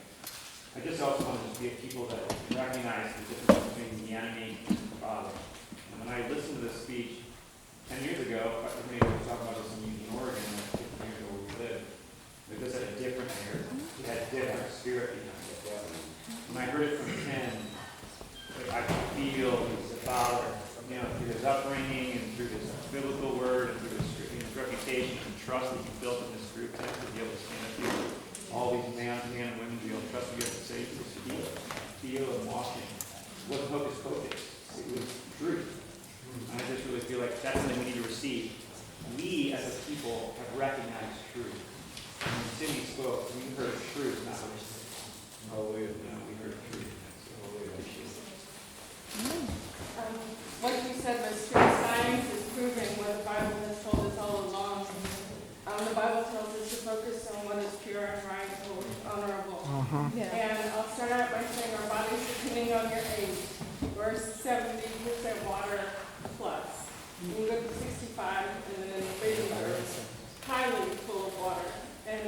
I just also want to get people that recognize the difference between the enemy and the Father. And when I listened to this speech 10 years ago, we were talking about this in Eugene, Oregon, 15 years ago where we lived, but this had a different narrative. It had a different spirit behind it. When I heard it from Ken, I could feel he's the Father, through his upbringing and through his biblical word and through his reputation and trust that he built in this group to be able to stand up here. All these men and women to be able to trust to be able to say, to speak, feel, and walk in. It wasn't hocus pocus. It was truth. And I just really feel like that's something we need to receive. We, as a people, have recognized truth. When Cindy spoke, we heard truth, not hocus pocus. Hallelujah. We heard truth. So I appreciate it. What you said was true. Science is proving what the Bible has told us all along. The Bible tells us to focus on what is pure and right, holy, honorable. And I'll start out by saying our bodies, depending on your age, we're 70% water plus. You go to 65, and then in the baby are highly full of water. And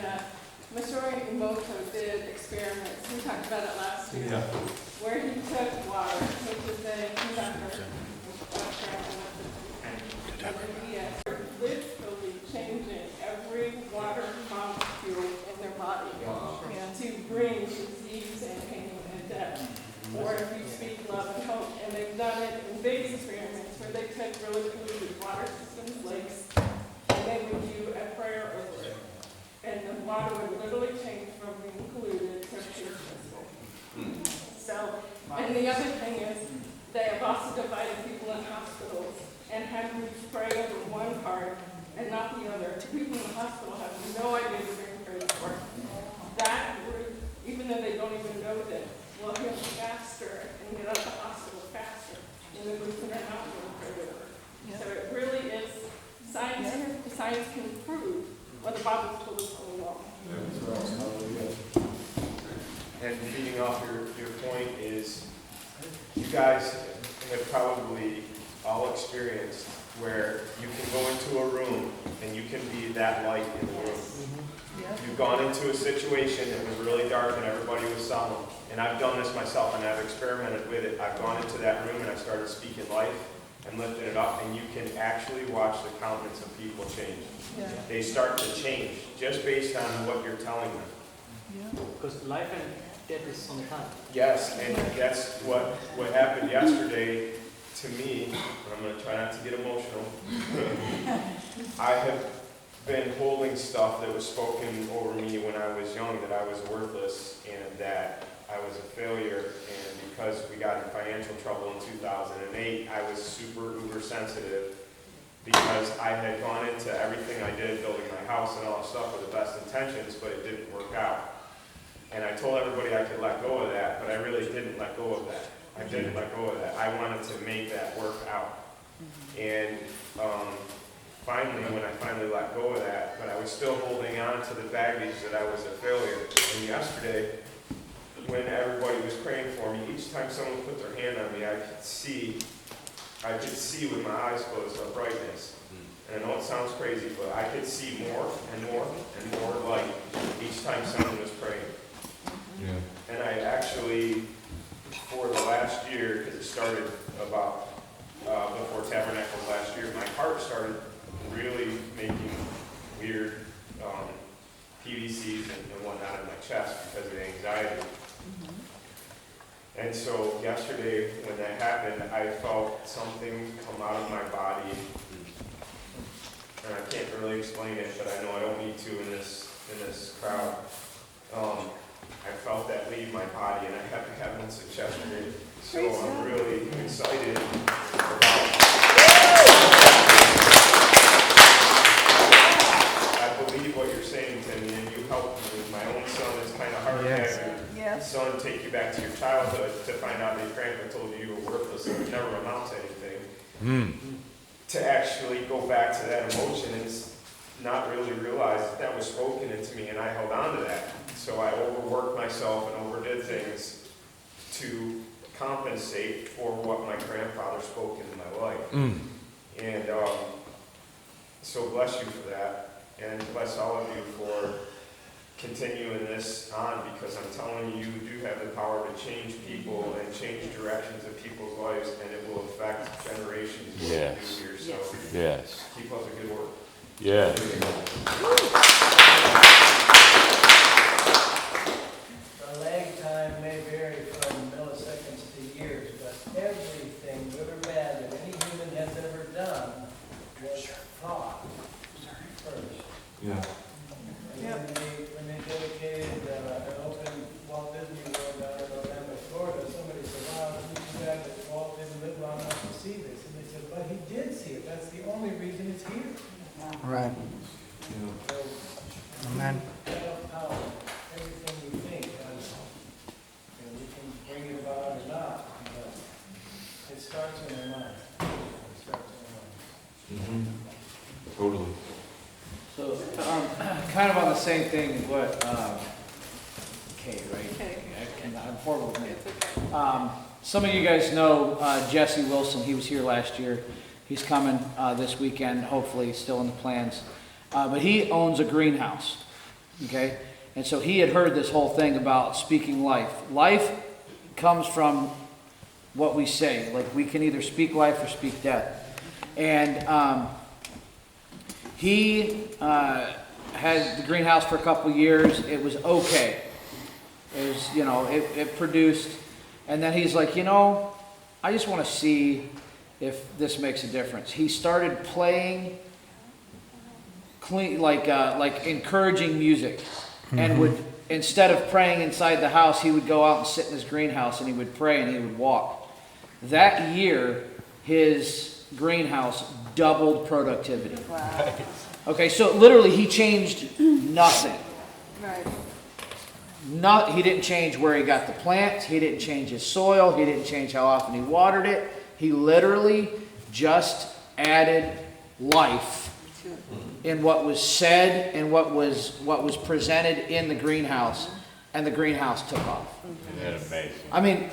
Masaru Emoto did experiments. We talked about it last year, where he took water, which is a conductor, literally changing every water molecule in their body to bring disease and pain and death. Or if you speak love and hope. And they've done it in big experiments where they took really polluted water systems, lakes, and they would do a prayer over it. And the water would literally change from being polluted to pure crystal. So, and the other thing is, they have also divided people in hospitals and had groups pray over one part and not the other. People in the hospital have no idea what they're praying for. That group, even though they don't even know that, will heal faster and get out of the hospital faster than the groups in their house will pray over. So it really is science. Science can prove what the Bible's told us all along. And feeding off your point is, you guys have probably all experienced where you can go into a room and you can be that light in the room. You've gone into a situation that was really dark and everybody was solemn. And I've done this myself and I've experimented with it. I've gone into that room and I've started speaking life and lifting it up, and you can actually watch the countenance of people change. They start to change just based on what you're telling them. Because life and death is sometimes. Yes, and that's what happened yesterday to me, and I'm gonna try not to get emotional, I have been holding stuff that was spoken over me when I was young, that I was worthless and that I was a failure. And because we got in financial trouble in 2008, I was super uber sensitive because I had gone into everything I did, building my house and all that stuff with the best intentions, but it didn't work out. And I told everybody I could let go of that, but I really didn't let go of that. I didn't let go of that. I wanted to make that work out. And finally, when I finally let go of that, but I was still holding on to the baggage that I was a failure. And yesterday, when everybody was praying for me, each time someone put their hand on me, I could see with my eyes closed a brightness. And I know it sounds crazy, but I could see more and more and more light each time someone was praying. Yeah. And I actually, for the last year, because it started about before Tabernacles last year, my heart started really making weird PVCs and whatnot in my chest because of the anxiety. And so yesterday, when that happened, I felt something come out of my body, and I can't really explain it, but I know I don't need to in this crowd. I felt that leave my body, and I had to have once yesterday. So I'm really excited about. I believe what you're saying, Timmy, and you helped me. My own son is kind of hard to have your son take you back to your childhood to find out that your grandpa told you you were worthless and would never amount to anything. To actually go back to that emotion and not really realize that was spoken into me, and I held on to that. So I overworked myself and overdid things to compensate for what my grandfather spoke into my life. And so bless you for that, and bless all of you for continuing this on, because I'm telling you, you do have the power to change people and change directions of people's lives, and it will affect generations of what you do here. So keep up the good work. Yes. The lag time may vary from milliseconds to years, but everything, good or bad, that any human has ever done was thought first. Yeah. When they dedicated an open Walt Disney World down in Orlando, Florida, somebody said, wow, it's too bad that Walt didn't live long enough to see this. And they said, but he did see it. That's the only reason it's here. Right. So, Amen. power, everything you think, we can bring it about or not, but it starts in our mind. It starts in our mind. Totally. So, kind of on the same thing as what, Kay, right? Kay. I'm horrible with names. Some of you guys know Jesse Wilson. He was here last year. He's coming this weekend, hopefully, still in the plans. But he owns a greenhouse, okay? And so he had heard this whole thing about speaking life. Life comes from what we say. Like, we can either speak life or speak death. And he had the greenhouse for a couple years. It was okay. It was, it produced. And then he's like, I just want to see if this makes a difference. He started playing clean, like encouraging music, and would, instead of praying inside the house, he would go out and sit in his greenhouse and he would pray and he would walk. That year, his greenhouse doubled productivity. Wow. Okay, so literally he changed nothing. Right. He didn't change where he got the plants. He didn't change his soil. He didn't change how often he watered it. He literally just added life in what was said and what was presented in the greenhouse, and the greenhouse took off. That's amazing. I mean,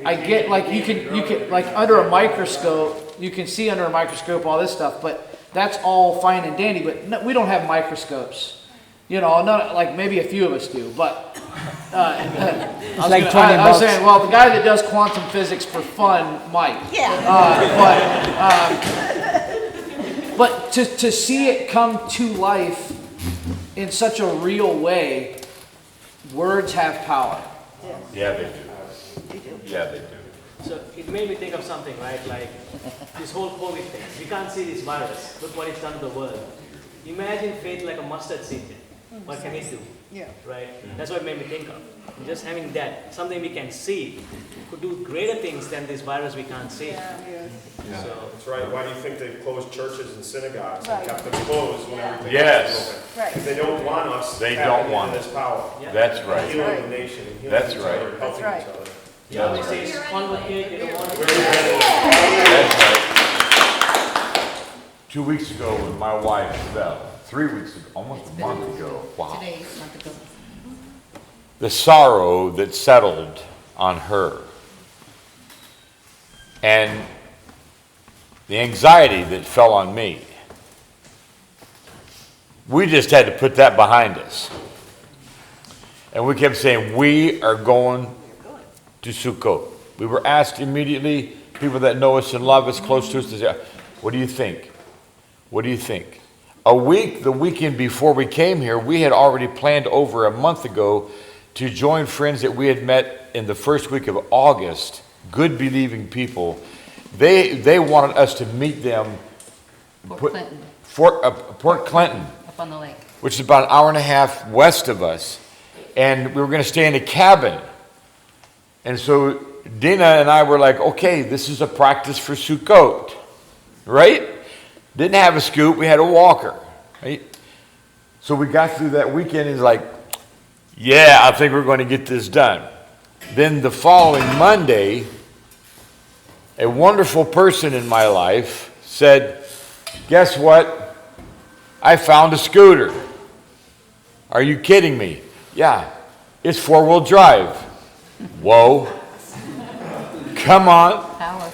I get, like, you can like under a microscope, you can see under a microscope all this stuff, but that's all fine and dandy. But no, we don't have microscopes, not like maybe a few of us do, but. I was saying, well, the guy that does quantum physics for fun might. Yeah. But to see it come to life in such a real way, words have power. Yeah, they do. Yeah, they do. So it made me think of something, right? Like this whole COVID thing. We can't see this virus. Look what it's done to the world. Imagine faith like a mustard seed. What can it do? Yeah. Right? That's what it made me think of. Just having that, something we can see, could do greater things than this virus we can't see. Yeah. So That's right. Why do you think they've closed churches and synagogues Right. and kept them closed when everything Yes. else is open? Right. Because they don't want us They tapping don't want into this power. yeah. That's And right. healing right. the nation and healing That's each right. other, helping right. each other. You always say it's convocate, you don't want to. That's right. 2 weeks ago when my wife fell, 3 weeks ago, almost a month ago, wow. Today, month ago. The sorrow that settled on her and the anxiety that fell on me. We just had to put that behind us. And we kept saying, we are going to Sukkot. We were asked immediately, people that know us and love us, close to us, to say, what do you think? What do you think? The weekend before we came here, we had already planned over a month ago to join friends that we had met in the first week of August, good believing people. They wanted us to meet them. Fort Clinton, Port Clinton, up on the lake. which is about an hour and a half west of us. And we were going to stay in a cabin. And so Dina and I were like, okay, this is a practice for Sukkot, right? Didn't have a scoop, we had a walker, right? So we got through that weekend and it's like, yeah, I think we're going to get this done. Then the following Monday, a wonderful person in my life said, guess what? I found a scooter. Are you kidding me? Yeah, it's 4-wheel drive. Whoa. Come on. Power.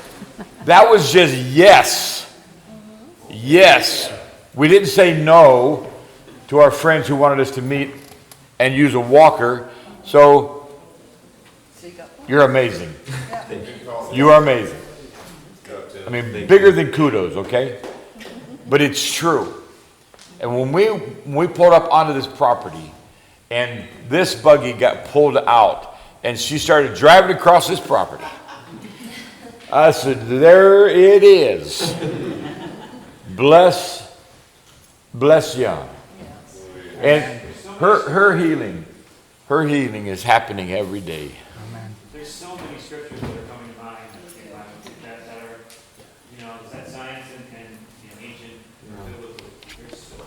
That was just yes. Yes. We didn't say no to our friends who wanted us to meet and use a walker. So you're amazing. You are amazing. I mean, bigger than kudos, okay? But it's true. And when we pulled up onto this property and this buggy got pulled out and she started driving across this property, I said, there it is. Bless Jan. And her healing is happening every day. There's so many scriptures that are coming to mind that are, that science and ancient biblical. There's so,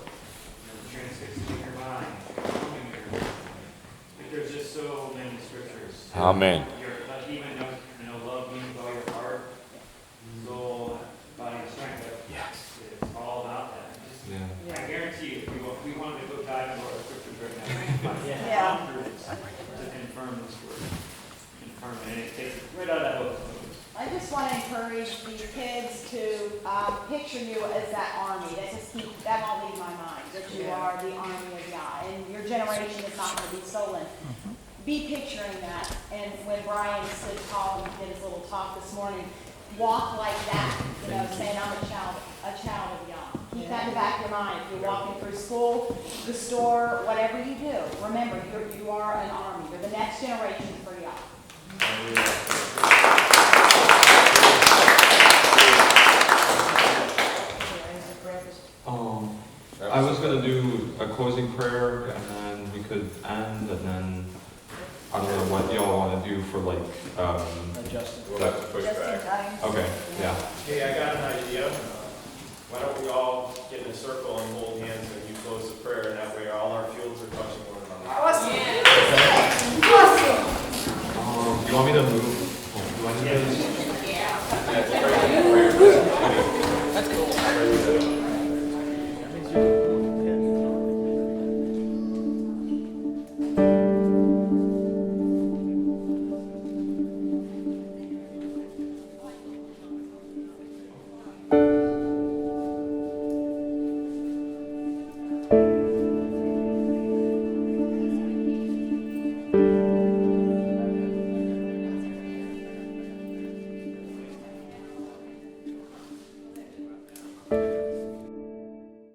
transfixing your mind, calming your mind. There's just so many scriptures. Amen. Even love being with all your heart, soul, body, and strength. Yes. It's all about that. I guarantee you, if we wanted to go dive into our scriptures right now, we can find hundreds to confirm this word. Confirm it, and it takes it right out of that book. I just want to encourage these kids to picture you as that army. That won't leave my mind, that you are the army of God, and your generation is not going to be stolen. Be picturing that, and when Brian stood tall and did his little talk this morning, walk like that, saying I'm a child of Yah. Keep that in the back of your mind. If you're walking through school, the store, whatever you do, remember, you are an army. You're the next generation for Yah. I was gonna do a closing prayer and then we could end and then I don't know what y'all wanna do for We'll have to push back. Okay, yeah. Hey, I got an idea. Why don't we all get in a circle and hold hands and you close the prayer, and that way all our feelings